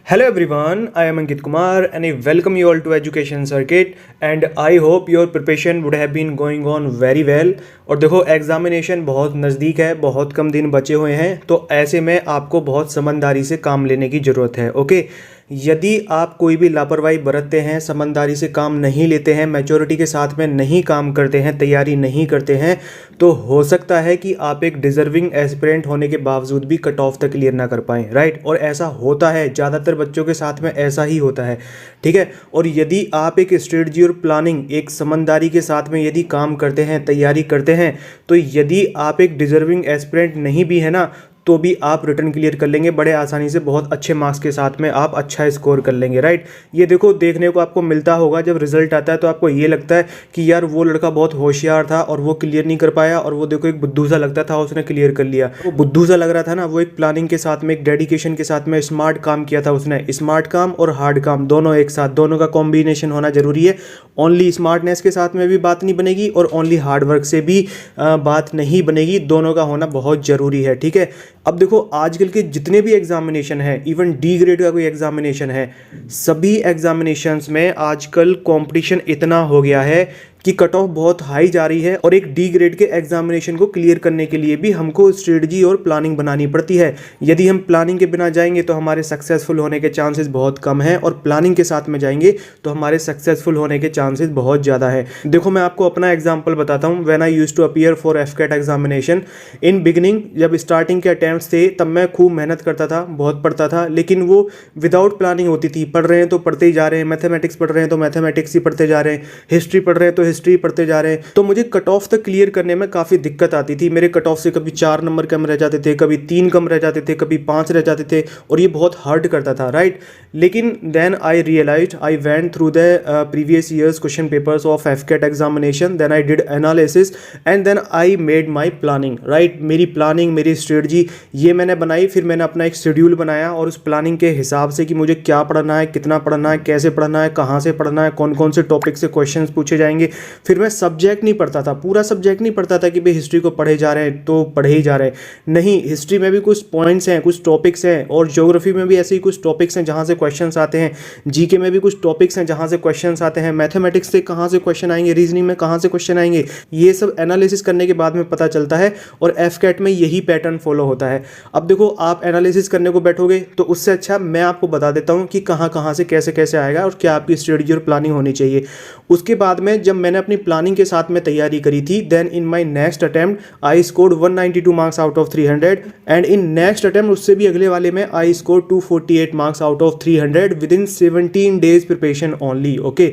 Hello everyone, I am Ankit Kumar and I welcome you all to Education Circuit and I hope your preparation would have been going on very well। और देखो examination बहुत नज़दीक है, बहुत कम दिन बचे हुए हैं, तो ऐसे में आपको बहुत समझदारी से काम लेने की ज़रूरत है। ओके, यदि आप कोई भी लापरवाही बरतते हैं, समझदारी से काम नहीं लेते हैं, मैच्योरिटी के साथ में नहीं काम करते हैं, तैयारी नहीं करते हैं, तो हो सकता है कि आप एक डिज़र्विंग एस्पिरेंट होने के बावजूद भी कट ऑफ तक क्लियर ना कर पाएँ, राइट। और ऐसा होता है, ज़्यादातर बच्चों के साथ में ऐसा ही होता है, ठीक है। और यदि आप एक स्ट्रेटजी और प्लानिंग, एक समझदारी के साथ में यदि काम करते हैं, तैयारी करते हैं, तो यदि आप एक डिज़र्विंग एस्पिरेंट नहीं भी है ना, तो भी आप रिटर्न क्लियर कर लेंगे बड़े आसानी से, बहुत अच्छे मार्क्स के साथ में आप अच्छा स्कोर कर लेंगे, राइट। ये देखो देखने को आपको मिलता होगा, जब रिजल्ट आता है तो आपको ये लगता है कि यार वो लड़का बहुत होशियार था और वो क्लियर नहीं कर पाया, और वो देखो एक बुद्धू सा लगता था, उसने क्लियर कर लिया। वो बुद्धू सा लग रहा था ना, वो एक प्लानिंग के साथ में, एक डेडिकेशन के साथ में स्मार्ट काम किया था उसने। स्मार्ट काम और हार्ड काम दोनों एक साथ, दोनों का कॉम्बिनेशन होना जरूरी है। ओनली स्मार्टनेस के साथ में भी बात नहीं बनेगी और ओनली हार्ड वर्क से भी बात नहीं बनेगी, दोनों का होना बहुत ज़रूरी है, ठीक है। अब देखो आजकल के जितने भी एग्जामिनेशन है, इवन डी ग्रेड का कोई एग्जामिनेशन है, सभी एग्जामिनेशंस में आजकल कंपटीशन इतना हो गया है कि कट ऑफ बहुत हाई जा रही है, और एक डी ग्रेड के एग्जामिनेशन को क्लियर करने के लिए भी हमको स्ट्रेटजी और प्लानिंग बनानी पड़ती है। यदि हम प्लानिंग के बिना जाएंगे तो हमारे सक्सेसफुल होने के चांसेस बहुत कम हैं, और प्लानिंग के साथ में जाएंगे तो हमारे सक्सेसफुल होने के चांसेस बहुत ज़्यादा है। देखो मैं आपको अपना एग्जाम्पल बताता हूँ। When I used to appear for AFCAT examination in beginning, जब स्टार्टिंग के अटैम्प्ट्स थे तब मैं खूब मेहनत करता था, बहुत पढ़ता था, लेकिन वो विदाउट प्लानिंग होती थी। पढ़ रहे हैं तो पढ़ते ही जा रहे हैं, मैथमेटिक्स पढ़ रहे हैं तो मैथमेटिक्स ही पढ़ते जा रहे हैं, हिस्ट्री पढ़ रहे हैं तो हिस्ट्री पढ़ते जा रहे हैं, तो मुझे कट ऑफ तक क्लियर करने में काफ़ी दिक्कत आती थी। मेरे कट ऑफ से कभी 4 नंबर कम रह जाते थे, कभी 3 कम रह जाते थे, कभी 5 रह जाते थे, और ये बहुत हर्ट करता था, राइट। लेकिन then I realized, I went through the previous years question papers of AFCAT examination, then I did analysis and then I made my planning, right. मेरी प्लानिंग, मेरी स्ट्रेटजी ये मैंने बनाई, फिर मैंने अपना एक शेड्यूल बनाया, और उस प्लानिंग के हिसाब से कि मुझे क्या पढ़ना है, कितना पढ़ना है, कैसे पढ़ना है, कहाँ से पढ़ना है, कौन कौन से टॉपिक से क्वेश्चन पूछे जाएंगे। फिर मैं सब्जेक्ट नहीं पढ़ता था, पूरा सब्जेक्ट नहीं पढ़ता था कि भाई हिस्ट्री को पढ़े जा रहे हैं तो पढ़े ही जा रहे हैं, नहीं। हिस्ट्री में भी कुछ पॉइंट्स हैं, कुछ टॉपिक्स हैं, और ज्योग्राफी में भी ऐसे ही कुछ टॉपिक्स हैं जहाँ से क्वेश्चंस आते हैं, जीके में भी कुछ टॉपिक्स हैं जहाँ से क्वेश्चंस आते हैं, मैथमेटिक्स से कहाँ से क्वेश्चन आएंगे, रीजनिंग में कहाँ से क्वेश्चन आएंगे, ये सब एनालिसिस करने के बाद में पता चलता है, और एफकेट में यही पैटर्न फॉलो होता है। अब देखो आप एनालिसिस करने को बैठोगे तो उससे अच्छा मैं आपको बता देता हूँ कि कहाँ कहाँ से कैसे कैसे आएगा और क्या आपकी स्ट्रेटजी और प्लानिंग होनी चाहिए। उसके बाद में जब मैंने अपनी प्लानिंग के साथ में तैयारी करी थी, then in my next attempt I scored 192 marks out of 300, and in next attempt उससे भी अगले वाले में I score 248 marks out of 300 within 17 days preparation only. Okay,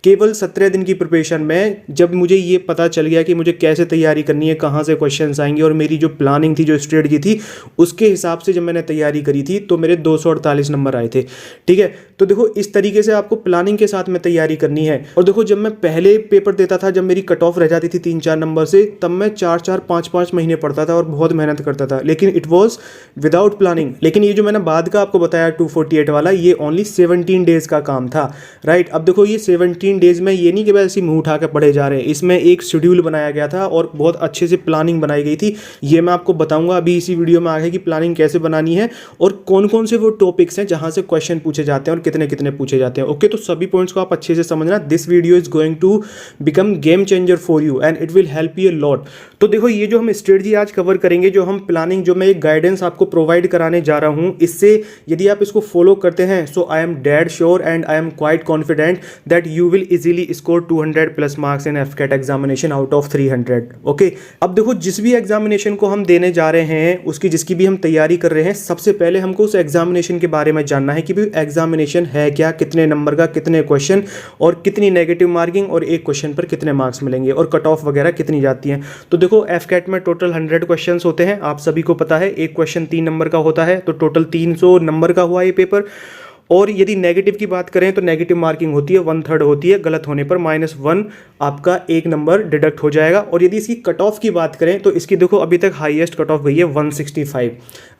केवल 17 दिन की प्रिपरेशन में जब मुझे ये पता चल गया कि मुझे कैसे तैयारी करनी है, कहाँ से क्वेश्चंस आएंगे, और मेरी जो प्लानिंग थी, जो स्ट्रेटजी थी, उसके हिसाब से जब मैंने तैयारी करी थी तो मेरे 248 नंबर आए थे, ठीक है। तो देखो इस तरीके से आपको प्लानिंग के साथ में तैयारी करनी है। और देखो जब मैं पहले पेपर देता था, जब मेरी कट ऑफ रह जाती थी 3-4 नंबर से, तब मैं 4-4 5-5 महीने पढ़ता था और बहुत मेहनत करता था, लेकिन इट वॉज विदाउट प्लानिंग। लेकिन ये जो मैंने बाद का आपको बताया 248 वाला, ये ओनली 17 डेज का काम था, राइट। अब देखो ये 17 डेज में ये नहीं कि वैसे मुंह उठा के पढ़े जा रहे हैं, इसमें एक शेड्यूल बनाया गया था और बहुत अच्छे से प्लानिंग बनाई गई थी। ये मैं आपको बताऊंगा अभी इसी वीडियो में आगे कि प्लानिंग कैसे बनानी है और कौन कौन से वो टॉपिक्स हैं जहां से क्वेश्चन पूछे जाते हैं और कितने कितने पूछे जाते हैं। ओके, तो सभी पॉइंट्स को आप अच्छे से समझना। This video is going to become game changer for you and it will help you a lot. तो देखो ये जो हम स्ट्रेटजी आज कवर करेंगे, जो हम प्लानिंग, जो मैं एक गाइडेंस आपको प्रोवाइड कराने जा रहा हूं, इससे यदि आप इसको फॉलो करते हैं, so I am dead sure and I am quite confident that you will easily score 200 plus marks in AFCAT examination out of 300। Okay, अब देखो जिस भी एग्जामिनेशन को हम देने जा रहे हैं, उसकी जिसकी भी हम तैयारी कर रहे हैं, सबसे पहले हमको उस एग्जामिनेशन के बारे में जानना है कि भाई एग्जामिनेशन है क्या, कितने नंबर का, कितने क्वेश्चन, और कितनी नेगेटिव मार्किंग, और एक क्वेश्चन पर कितने मार्क्स मिलेंगे, और कट ऑफ वगैरह कितनी जाती है। तो देखो एफकेट में टोटल 100 क्वेश्चंस होते हैं, आप सभी को पता है। एक क्वेश्चन 3 नंबर का होता है, तो टोटल 300 नंबर का हुआ ये पेपर। और यदि नेगेटिव की बात करें तो नेगेटिव मार्किंग होती है 1/3 होती है, गलत होने पर -1 आपका 1 नंबर डिडक्ट हो जाएगा। और यदि इसकी कट ऑफ की बात करें तो इसकी देखो अभी तक हाईएस्ट कट ऑफ गई है 165,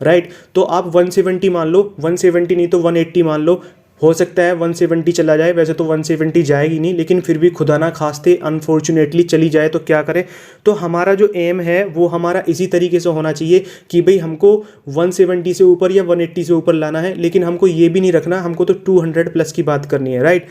राइट। तो आप 170 मान लो, 170 नहीं तो 180 मान लो, हो सकता है 170 चला जाए, वैसे तो 170 जाएगी नहीं, लेकिन फिर भी खुदा ना खास्ते अनफॉर्चुनेटली चली जाए तो क्या करें। तो हमारा जो एम है वो हमारा इसी तरीके से होना चाहिए कि भाई हमको 170 से ऊपर या 180 से ऊपर लाना है, लेकिन हमको ये भी नहीं रखना हमको तो 200 प्लस की बात करनी है, राइट।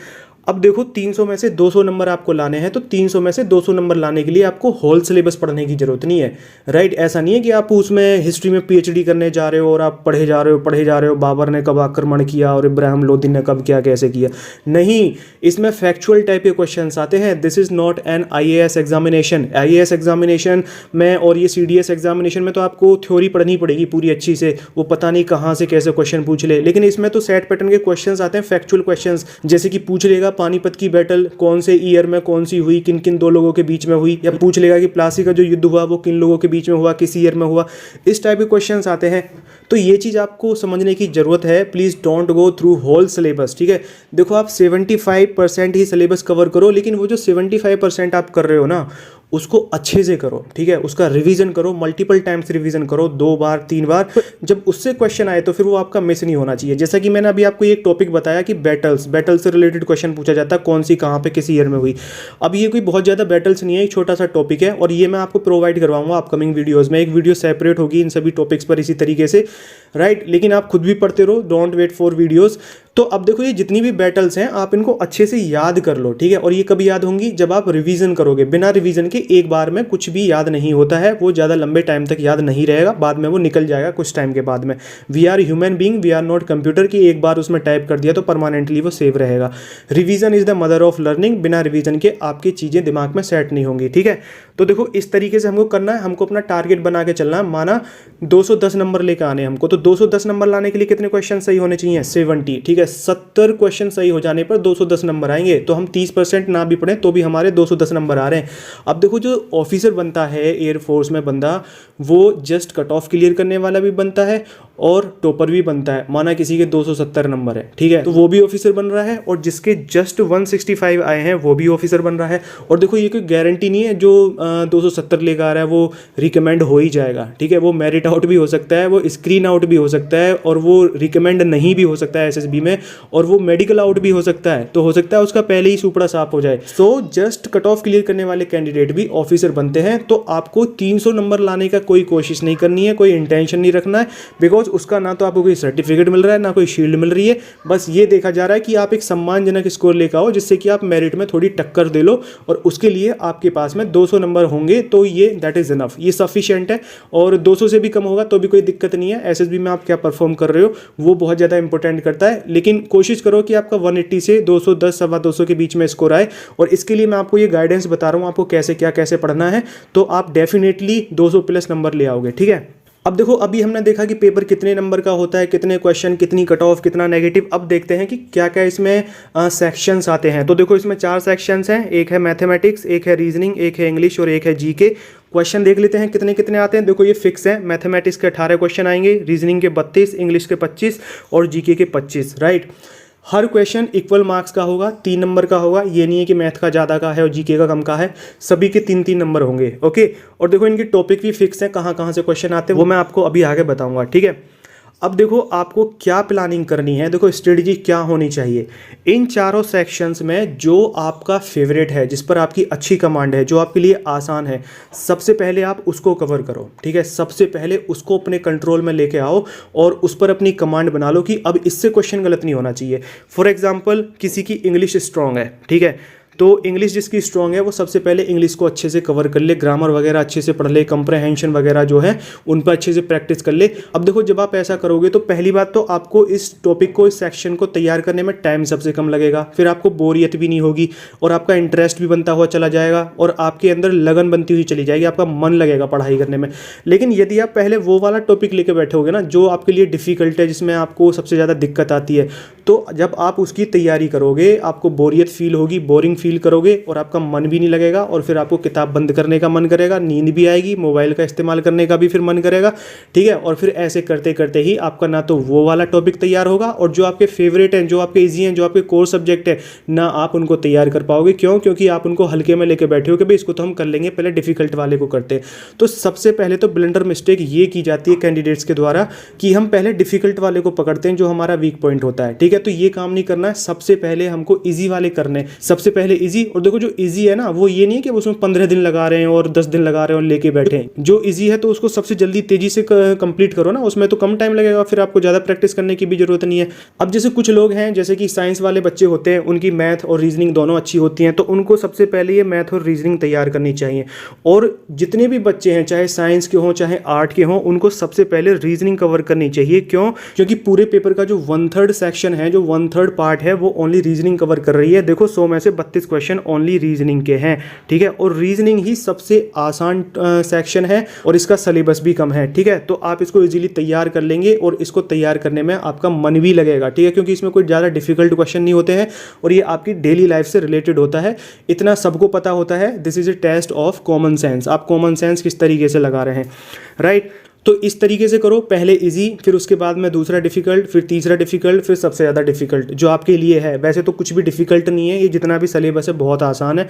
अब देखो 300 में से 200 नंबर आपको लाने हैं, तो 300 में से 200 नंबर लाने के लिए आपको होल सिलेबस पढ़ने की जरूरत नहीं है, राइट। ऐसा नहीं है कि आप उसमें हिस्ट्री में पीएचडी करने जा रहे हो और आप पढ़े जा रहे हो बाबर ने कब आक्रमण किया और इब्राहिम लोदी ने कब क्या कैसे किया। नहीं, इसमें फैक्चुअल टाइप के क्वेश्चंस आते हैं। This is not an IAS examination. IAS examination में और ये सीडीएस एग्जामिनेशन में तो आपको थ्योरी पढ़नी पड़ेगी पूरी अच्छी से, वो पता नहीं कहाँ से कैसे क्वेश्चन पूछ ले। लेकिन इसमें तो सेट पैटर्न के क्वेश्चंस आते हैं, फैक्चुअल क्वेश्चंस, जैसे कि पूछ लेगा पानीपत की बैटल कौन से ईयर में कौन सी हुई, किन किन दो लोगों के बीच में हुई, या पूछ लेगा कि प्लासी का जो युद्ध हुआ वो किन लोगों के बीच में हुआ, किस ईयर में हुआ। इस टाइप के क्वेश्चंस आते हैं। तो ये चीज़ आपको समझने की जरूरत है। Please don't go through whole syllabus, ठीक है। देखो आप 75% ही सिलेबस कवर करो, लेकिन वो जो 75% आप कर रहे हो ना उसको अच्छे से करो, ठीक है। उसका रिवीजन करो, मल्टीपल टाइम्स रिवीजन करो, 2 बार 3 बार। जब उससे क्वेश्चन आए तो फिर वो आपका मिस नहीं होना चाहिए। जैसा कि मैंने अभी आपको एक टॉपिक बताया कि बैटल से रिलेटेड क्वेश्चन पूछा जाता है, कौन सी कहाँ पे किस ईयर में हुई। अब ये कोई बहुत ज़्यादा बैटल्स नहीं है, एक छोटा सा टॉपिक है, और ये मैं आपको प्रोवाइड करवाऊंगा अपकमिंग वीडियोज़ में। एक वीडियो सेपरेट होगी इन सभी टॉपिक्स पर इसी तरीके से, राइट। लेकिन आप खुद भी पढ़ते रहो, डोंट वेट फॉर वीडियोज़। तो अब देखो ये जितनी भी बैटल्स हैं आप इनको अच्छे से याद कर लो, ठीक है। और ये कभी याद होंगी जब आप रिवीजन करोगे। बिना रिवीजन के एक बार में कुछ भी याद नहीं होता है, वो ज़्यादा लंबे टाइम तक याद नहीं रहेगा, बाद में वो निकल जाएगा कुछ टाइम के बाद में। We are human being, we are not computer की एक बार उसमें टाइप कर दिया तो परमानेंटली वो सेव रहेगा। Revision is the mother of learning. बिना रिवीजन के आपकी चीज़ें दिमाग में सेट नहीं होंगी, ठीक है। तो देखो इस तरीके से हमको करना है, हमको अपना टारगेट बना के चलना है। माना 210 नंबर लेकर आने हमको, तो 210 नंबर लाने के लिए कितने क्वेश्चन सही होने चाहिए? 70, ठीक है। 70 क्वेश्चन सही हो जाने पर 210 नंबर आएंगे। तो हम 30% ना भी पढ़े तो भी हमारे 210 नंबर आ रहे हैं। अब देखो जो ऑफिसर बनता है एयरफोर्स में बंदा, वो जस्ट कट ऑफ क्लियर करने वाला भी बनता है और टॉपर भी बनता है। माना किसी के 270 नंबर है, ठीक है, तो वो भी ऑफिसर बन रहा है, और जिसके जस्ट 165 आए हैं वो भी ऑफिसर बन रहा है। और देखो ये कोई गारंटी नहीं है जो 270 लेकर आ रहा है वो रिकमेंड हो ही जाएगा, ठीक है। वो मेरिट आउट भी हो सकता है, वो स्क्रीन आउट भी हो सकता है, और वो रिकमेंड नहीं भी हो सकता है एसएसबी में, और वो मेडिकल आउट भी हो सकता है। तो हो सकता है उसका पहले ही सुपड़ा साफ हो जाए। So just cut off clear करने वाले कैंडिडेट भी ऑफिसर बनते हैं। तो आपको 300 नंबर लाने का कोई कोशिश नहीं करनी है, कोई इंटेंशन नहीं रखना है, बिकॉज उसका ना तो आपको कोई सर्टिफिकेट मिल रहा है ना कोई शील्ड मिल रही है। बस ये देखा जा रहा है कि आप एक सम्मानजनक स्कोर लेकर आओ, जिससे कि आप मेरिट में थोड़ी टक्कर दे लो, और उसके लिए आपके पास में 200 नंबर होंगे तो ये दैट इज इनफ, ये सफिशिएंट है। और 200 से भी कम होगा तो भी कोई दिक्कत नहीं है। एसएसबी में आप क्या परफॉर्म कर रहे हो वो बहुत ज़्यादा इंपॉर्टेंट करता है। लेकिन कोशिश करो कि आपका 180 से 210 सवा 200 के बीच में स्कोर आए, और इसके लिए मैं आपको ये गाइडेंस बता रहा हूँ आपको कैसे क्या कैसे पढ़ना है, तो आप डेफिनेटली 200 प्लस नंबर ले आओगे, ठीक है। अब देखो अभी हमने देखा कि पेपर कितने नंबर का होता है, कितने क्वेश्चन, कितनी कट ऑफ, कितना नेगेटिव। अब देखते हैं कि क्या क्या इसमें सेक्शंस आते हैं। तो देखो इसमें 4 सेक्शंस हैं, एक है मैथमेटिक्स, एक है रीजनिंग, एक है इंग्लिश और एक है जीके। क्वेश्चन देख लेते हैं कितने कितने आते हैं। देखो ये फिक्स है, मैथमेटिक्स के 18 क्वेश्चन आएंगे, रीजनिंग के 32, इंग्लिश के 25 और जीके के 25, राइट। हर क्वेश्चन इक्वल मार्क्स का होगा, 3 नंबर का होगा। ये नहीं है कि मैथ का ज़्यादा का है और जीके का कम का है, सभी के 3-3 नंबर होंगे, ओके। और देखो इनके टॉपिक भी फिक्स है, कहाँ कहाँ से क्वेश्चन आते हैं वो मैं आपको अभी आगे बताऊंगा, ठीक है। अब देखो आपको क्या प्लानिंग करनी है, देखो स्ट्रेटजी क्या होनी चाहिए। इन चारों सेक्शंस में जो आपका फेवरेट है, जिस पर आपकी अच्छी कमांड है, जो आपके लिए आसान है, सबसे पहले आप उसको कवर करो, ठीक है। सबसे पहले उसको अपने कंट्रोल में लेके आओ और उस पर अपनी कमांड बना लो कि अब इससे क्वेश्चन गलत नहीं होना चाहिए। फॉर एग्जाम्पल किसी की इंग्लिश स्ट्रांग है, ठीक है, तो इंग्लिश जिसकी स्ट्रांग है वो सबसे पहले इंग्लिश को अच्छे से कवर कर ले, ग्रामर वगैरह अच्छे से पढ़ ले, कंप्रहेंशन वगैरह जो है उन पर अच्छे से प्रैक्टिस कर ले। अब देखो जब आप ऐसा करोगे तो पहली बात तो आपको इस टॉपिक को, इस सेक्शन को तैयार करने में टाइम सबसे कम लगेगा, फिर आपको बोरियत भी नहीं होगी और आपका इंटरेस्ट भी बनता हुआ चला जाएगा और आपके अंदर लगन बनती हुई चली जाएगी, आपका मन लगेगा पढ़ाई करने में। लेकिन यदि आप पहले वो वाला टॉपिक लेके बैठोगे ना जो आपके लिए डिफ़िकल्ट है, जिसमें आपको सबसे ज़्यादा दिक्कत आती है, तो जब आप उसकी तैयारी करोगे आपको बोरियत फील होगी, बोरिंग फील करोगे और आपका मन भी नहीं लगेगा और फिर आपको किताब बंद करने का मन करेगा, नींद भी आएगी, मोबाइल का इस्तेमाल करने का भी फिर मन करेगा, ठीक है। और फिर ऐसे करते करते ही आपका ना तो वो वाला टॉपिक तैयार होगा और जो आपके फेवरेट हैं, जो आपके ईजी हैं, जो आपके कोर सब्जेक्ट है ना आप उनको तैयार कर पाओगे। क्यों? क्योंकि आप उनको हल्के में लेके बैठे हो कि भाई इसको तो हम कर लेंगे, पहले डिफिकल्ट वाले को करते हैं। तो सबसे पहले तो ब्लंडर मिस्टेक ये की जाती है कैंडिडेट्स के द्वारा कि हम पहले डिफिकल्ट वाले को पकड़ते हैं जो हमारा वीक पॉइंट होता है, ठीक है। तो ये काम नहीं करना है, सबसे पहले हमको ईजी वाले करने, सबसे पहले ईजी। और देखो जो ईजी है ना वो ये नहीं है कि उसमें 15 दिन लगा रहे हैं और 10 दिन लगा रहे हैं और लेके बैठे हैं। जो ईजी है तो उसको सबसे जल्दी तेजी से कंप्लीट करो ना, उसमें तो कम टाइम लगेगा, फिर आपको ज़्यादा प्रैक्टिस करने की भी जरूरत नहीं है। अब जैसे कुछ लोग हैं जैसे कि साइंस वाले बच्चे होते हैं, उनकी मैथ और रीजनिंग दोनों अच्छी होती हैं, तो उनको सबसे पहले ये मैथ और रीजनिंग तैयार करनी चाहिए। और जितने भी बच्चे हैं चाहे साइंस के हों चाहे आर्ट के हों, उनको सबसे पहले रीजनिंग कवर करनी चाहिए। क्यों? क्योंकि पूरे पेपर का जो 1/3 सेक्शन है, जो 1/3 पार्ट है, वो ओनली रीजनिंग कवर कर रही है। देखो 100 में से 32 क्वेश्चन ओनली रीजनिंग के हैं, ठीक है। और रीजनिंग ही सबसे आसान सेक्शन है और इसका सिलेबस भी कम है, ठीक है। तो आप इसको इजीली तैयार कर लेंगे और इसको तैयार करने में आपका मन भी लगेगा, ठीक है, क्योंकि इसमें कोई ज़्यादा डिफिकल्ट क्वेश्चन नहीं होते हैं और ये आपकी डेली लाइफ से रिलेटेड होता है। इतना सबको पता होता है, this is a test of common sense. आप कॉमन सेंस किस तरीके से लगा रहे हैं, राइट। तो इस तरीके से करो, पहले इजी, फिर उसके बाद में दूसरा डिफिकल्ट, फिर तीसरा डिफिकल्ट, फिर सबसे ज़्यादा डिफिकल्ट जो आपके लिए है। वैसे तो कुछ भी डिफिकल्ट नहीं है, ये जितना भी सिलेबस है बहुत आसान है,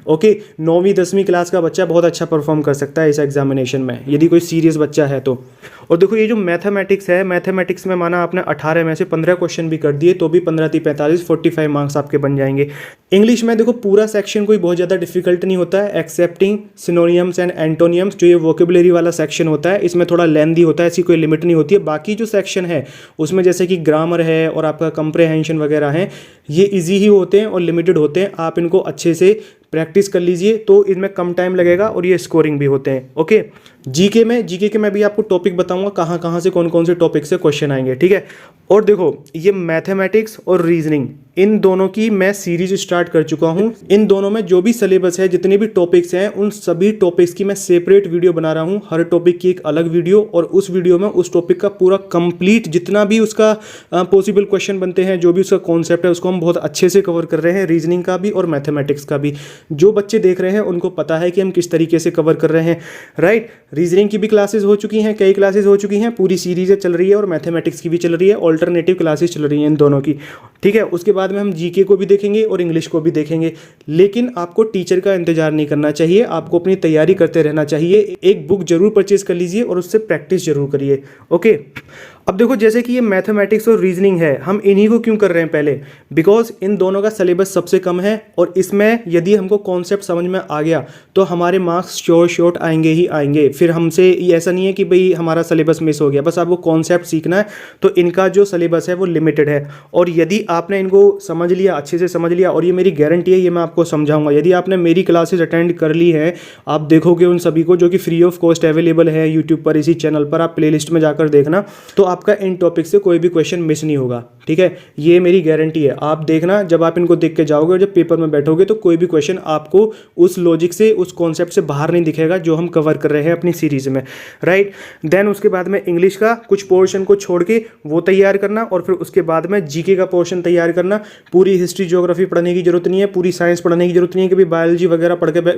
ओके। 9वीं 10वीं क्लास का बच्चा बहुत अच्छा परफॉर्म कर सकता है इस एग्जामिनेशन में, यदि कोई सीरियस बच्चा है तो। और देखो ये जो मैथमेटिक्स है, मैथमेटिक्स में माना आपने 18 में से 15 क्वेश्चन भी कर दिए तो भी 15 × 45 45 मार्क्स आपके बन जाएंगे। इंग्लिश में देखो पूरा सेक्शन कोई बहुत ज़्यादा डिफिकल्ट नहीं होता है, एक्सेप्टिंग सिनोनियम्स एंड एंटोनियम्स, जो ये वोकेबुलरी वाला सेक्शन होता है, इसमें थोड़ा लेंथी होता है, ऐसी कोई लिमिट नहीं होती है। बाकी जो सेक्शन है उसमें जैसे कि ग्रामर है और आपका कंप्रेहेंशन वगैरह है, ये इजी ही होते हैं और लिमिटेड होते हैं। आप इनको अच्छे से प्रैक्टिस कर लीजिए तो इनमें कम टाइम लगेगा और ये स्कोरिंग भी होते हैं, ओके। जीके के मैं भी आपको टॉपिक बताऊंगा कहाँ कहाँ से कौन कौन से टॉपिक से क्वेश्चन आएंगे, ठीक है। और देखो ये मैथमेटिक्स और रीजनिंग, इन दोनों की मैं सीरीज स्टार्ट कर चुका हूँ। इन दोनों में जो भी सिलेबस है, जितने भी टॉपिक्स हैं, उन सभी टॉपिक्स की मैं सेपरेट वीडियो बना रहा हूँ, हर टॉपिक की एक अलग वीडियो। और उस वीडियो में उस टॉपिक का पूरा कंप्लीट जितना भी उसका पॉसिबल क्वेश्चन बनते हैं, जो भी उसका कॉन्सेप्ट है, उसको हम बहुत अच्छे से कवर कर रहे हैं, रीजनिंग का भी और मैथमेटिक्स का भी। जो बच्चे देख रहे हैं उनको पता है कि हम किस तरीके से कवर कर रहे हैं, राइट। रीजनिंग की भी क्लासेस हो चुकी हैं, कई क्लासेस हो चुकी हैं, पूरी सीरीज़ें चल रही है और मैथमेटिक्स की भी चल रही है, ऑल्टरनेटिव क्लासेस चल रही हैं इन दोनों की, ठीक है। उसके बाद में हम जीके को भी देखेंगे और इंग्लिश को भी देखेंगे। लेकिन आपको टीचर का इंतजार नहीं करना चाहिए, आपको अपनी तैयारी करते रहना चाहिए। एक बुक जरूर परचेज कर लीजिए और उससे प्रैक्टिस जरूर करिए, ओके। अब देखो जैसे कि ये मैथमेटिक्स और रीजनिंग है, हम इन्हीं को क्यों कर रहे हैं पहले? बिकॉज इन दोनों का सिलेबस सबसे कम है और इसमें यदि हमको कॉन्सेप्ट समझ में आ गया तो हमारे मार्क्स श्योर आएंगे ही आएंगे। फिर हमसे ऐसा नहीं है कि भाई हमारा सिलेबस मिस हो गया, बस आपको कॉन्सेप्ट सीखना है। तो इनका जो सिलेबस है वो लिमिटेड है और यदि आपने इनको समझ लिया, अच्छे से समझ लिया, और ये मेरी गारंटी है, ये मैं आपको समझाऊंगा। यदि आपने मेरी क्लासेस अटेंड कर ली है, आप देखोगे उन सभी को, जो कि फ्री ऑफ कॉस्ट अवेलेबल है यूट्यूब पर, इसी चैनल पर, आप प्लेलिस्ट में जाकर देखना, तो आपका इन टॉपिक से कोई भी क्वेश्चन मिस नहीं होगा, ठीक है। ये मेरी गारंटी है। आप देखना, जब आप इनको देख के जाओगे और जब पेपर में बैठोगे तो कोई भी क्वेश्चन आपको उस लॉजिक से, उस कॉन्सेप्ट से बाहर नहीं दिखेगा जो हम कवर कर रहे हैं अपनी सीरीज में, राइट। देन उसके बाद में इंग्लिश का कुछ पोर्शन को छोड़ के वो तैयार करना और फिर उसके बाद में जीके का पोर्शन तैयार करना। पूरी हिस्ट्री ज्योग्राफी पढ़ने की जरूरत नहीं है, पूरी साइंस पढ़ने की जरूरत नहीं है कि भाई बायोलॉजी वगैरह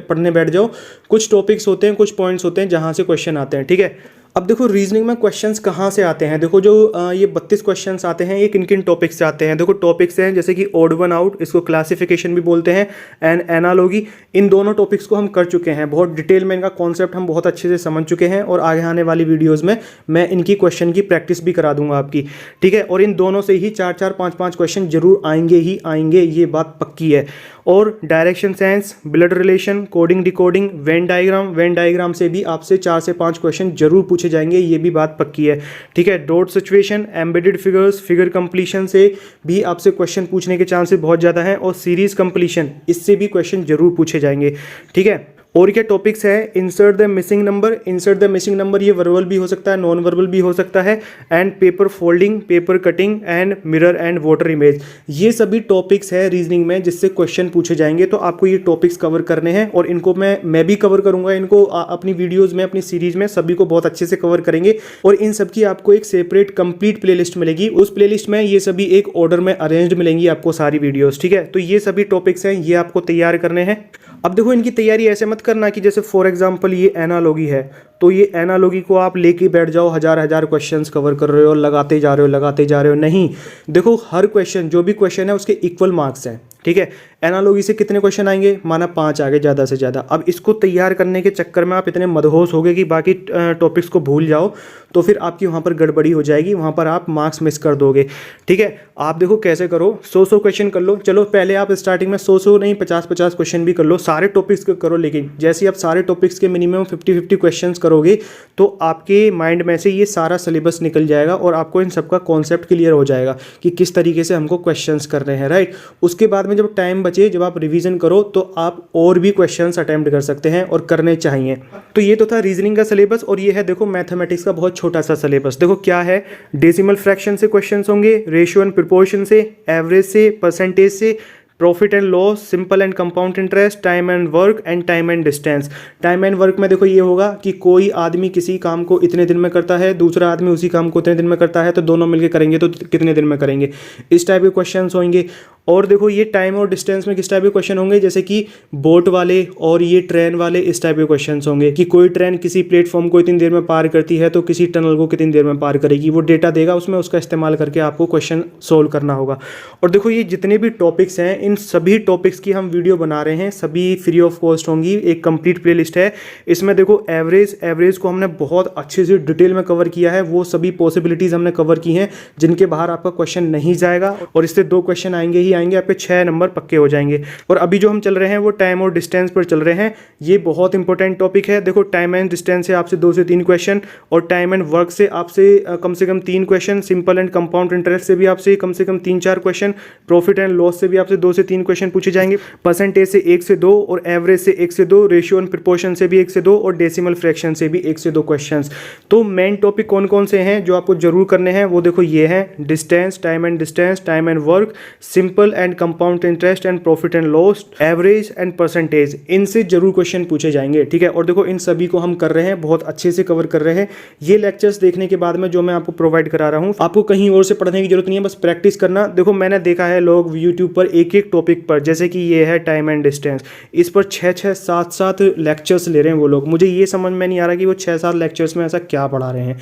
पढ़ने बैठ जाओ। कुछ टॉपिक्स होते हैं, कुछ पॉइंट्स होते हैं जहां से क्वेश्चन आते हैं, ठीक है। अब देखो रीजनिंग में क्वेश्चंस कहाँ से आते हैं। देखो जो ये 32 क्वेश्चंस आते हैं, ये किन किन टॉपिक से आते हैं। देखो टॉपिक्स हैं जैसे कि ऑड वन आउट, इसको क्लासिफिकेशन भी बोलते हैं, एंड एनालॉजी। इन दोनों टॉपिक्स को हम कर चुके हैं, बहुत डिटेल में इनका कॉन्सेप्ट हम बहुत अच्छे से समझ चुके हैं और आगे आने वाली वीडियोज़ में मैं इनकी क्वेश्चन की प्रैक्टिस भी करा दूंगा आपकी, ठीक है। और इन दोनों से ही 4-4 5-5 क्वेश्चन जरूर आएंगे ही आएंगे, ये बात पक्की है। और direction sense, blood relation, coding decoding, Venn diagram से भी आपसे 4 से 5 क्वेश्चन जरूर पूछे जाएंगे, ये भी बात पक्की है, ठीक है। Dot situation, embedded figures, figure completion से भी आपसे क्वेश्चन पूछने के चांसेस बहुत ज़्यादा हैं और सीरीज कंप्लीशन, इससे भी क्वेश्चन जरूर पूछे जाएंगे, ठीक है। और क्या टॉपिक्स है, insert the missing number. Insert the missing number ये वर्बल भी हो सकता है, नॉन वर्बल भी हो सकता है, and paper folding, paper cutting and mirror and water image. ये सभी टॉपिक्स है रीजनिंग में जिससे क्वेश्चन पूछे जाएंगे। तो आपको ये टॉपिक्स कवर करने हैं और इनको मैं भी कवर करूंगा, इनको अपनी वीडियोज में, अपनी सीरीज में सभी को बहुत अच्छे से कवर करेंगे। और इन सब की आपको एक सेपरेट कंप्लीट प्लेलिस्ट मिलेगी। उस प्लेलिस्ट में ये सभी एक ऑर्डर में अरेंज्ड मिलेंगी आपको सारी वीडियोस, ठीक है। तो ये सभी टॉपिक्स हैं, ये आपको तैयार करने हैं। अब देखो इनकी तैयारी ऐसे मत करना कि जैसे फॉर एग्जांपल ये एनालॉगी है, तो ये एनालॉगी को आप लेके बैठ जाओ, हजार हजार क्वेश्चंस कवर कर रहे हो, लगाते जा रहे हो। नहीं, देखो हर क्वेश्चन, जो भी क्वेश्चन है उसके इक्वल मार्क्स हैं, ठीक है। एनालॉगी से कितने क्वेश्चन आएंगे, माना 5 आगे ज़्यादा से ज़्यादा। अब इसको तैयार करने के चक्कर में आप इतने मदहोश हो गए कि बाकी टॉपिक्स को भूल जाओ, तो फिर आपकी वहाँ पर गड़बड़ी हो जाएगी, वहाँ पर आप मार्क्स मिस कर दोगे, ठीक है। आप देखो कैसे करो, 100 क्वेश्चन कर लो। चलो पहले आप स्टार्टिंग में 100 नहीं 50 क्वेश्चन भी कर लो, सारे टॉपिक्स को करो। लेकिन जैसे आप सारे टॉपिक्स के मिनिमम 50 क्वेश्चन करोगे तो आपके माइंड में से ये सारा सिलेबस निकल जाएगा और आपको इन सबका कॉन्सेप्ट क्लियर हो जाएगा कि किस तरीके से हमको क्वेश्चंस करने हैं, राइट। उसके बाद में जब टाइम बचे, जब आप रिवीजन करो, तो आप और भी क्वेश्चंस अटेम्प्ट कर सकते हैं और करने चाहिए। तो ये तो था रीजनिंग का सिलेबस। और ये है देखो मैथमेटिक्स का बहुत छोटा सा सिलेबस। देखो क्या है, डेसिमल फ्रैक्शन से क्वेश्चंस होंगे, रेशियो एंड प्रोपोर्शन से, एवरेज से, परसेंटेज से, profit and loss, simple and compound interest, time and work and time and distance. Time and work में देखो ये होगा कि कोई आदमी किसी काम को इतने दिन में करता है, दूसरा आदमी उसी काम को इतने दिन में करता है, तो दोनों मिलकर करेंगे तो कितने दिन में करेंगे, इस टाइप के क्वेश्चंस होंगे। और देखो ये टाइम और डिस्टेंस में किस टाइप के क्वेश्चन होंगे, जैसे कि बोट वाले और ये ट्रेन वाले, इस टाइप के क्वेश्चंस होंगे कि कोई ट्रेन किसी प्लेटफॉर्म को इतनी देर में पार करती है तो किसी टनल को कितनी देर में पार करेगी। वो डेटा देगा उसमें, उसका इस्तेमाल करके आपको क्वेश्चन सोल्व करना होगा। और देखो ये जितने भी टॉपिक्स हैं, इन सभी टॉपिक्स की हम वीडियो बना रहे हैं, सभी फ्री ऑफ कॉस्ट होंगी, एक कंप्लीट प्लेलिस्ट है। इसमें देखो एवरेज को हमने बहुत अच्छे से डिटेल में कवर किया है, वो सभी पॉसिबिलिटीज़ हमने कवर की हैं जिनके बाहर आपका क्वेश्चन नहीं जाएगा। और इससे 2 क्वेश्चन आएंगे ही आएंगे, आपके 6 नंबर पक्के हो जाएंगे। और अभी जो हम चल रहे हैं वो टाइम और डिस्टेंस पर चल रहे हैं। ये बहुत इंपॉर्टेंट टॉपिक है। देखो टाइम एंड डिस्टेंस से आपसे 2 से 3 क्वेश्चन, और टाइम एंड वर्क से आपसे कम से कम 3 question, simple and compound interest से भी आपसे कम से कम 3-4 क्वेश्चन, प्रॉफिट एंड लॉस से भी आपसे 2 से 3 क्वेश्चन पूछे जाएंगे, परसेंटेज से 1 से 2, और एवरेज से 1 से 2, रेशियो एंड प्रोपोर्शन से भी 1 से 2, और डेसिमल फ्रैक्शन से भी 1 से 2 क्वेश्चन। तो मेन टॉपिक कौन कौन से हैं जो आपको जरूर करने हैं, वो देखो ये है, distance, time and distance, time and work, simple and compound interest and profit and loss, average and percentage. इनसे जरूर क्वेश्चन पूछे जाएंगे, ठीक है। और देखो इन सभी को हम कर रहे हैं, बहुत अच्छे से कवर कर रहे हैं। ये लेक्चर्स देखने के बाद में जो मैं आपको प्रोवाइड करा रहा हूँ, आपको कहीं और से पढ़ने की जरूरत नहीं है, बस प्रैक्टिस करना। देखो मैंने देखा है लोग यूट्यूब पर एक टॉपिक पर, जैसे कि ये है टाइम एंड डिस्टेंस, इस पर 6-6, 7-7 लेक्चर्स ले रहे हैं वो लोग। मुझे ये समझ में नहीं आ रहा कि वो 6-7 लेक्चर्स में ऐसा क्या पढ़ा रहे हैं।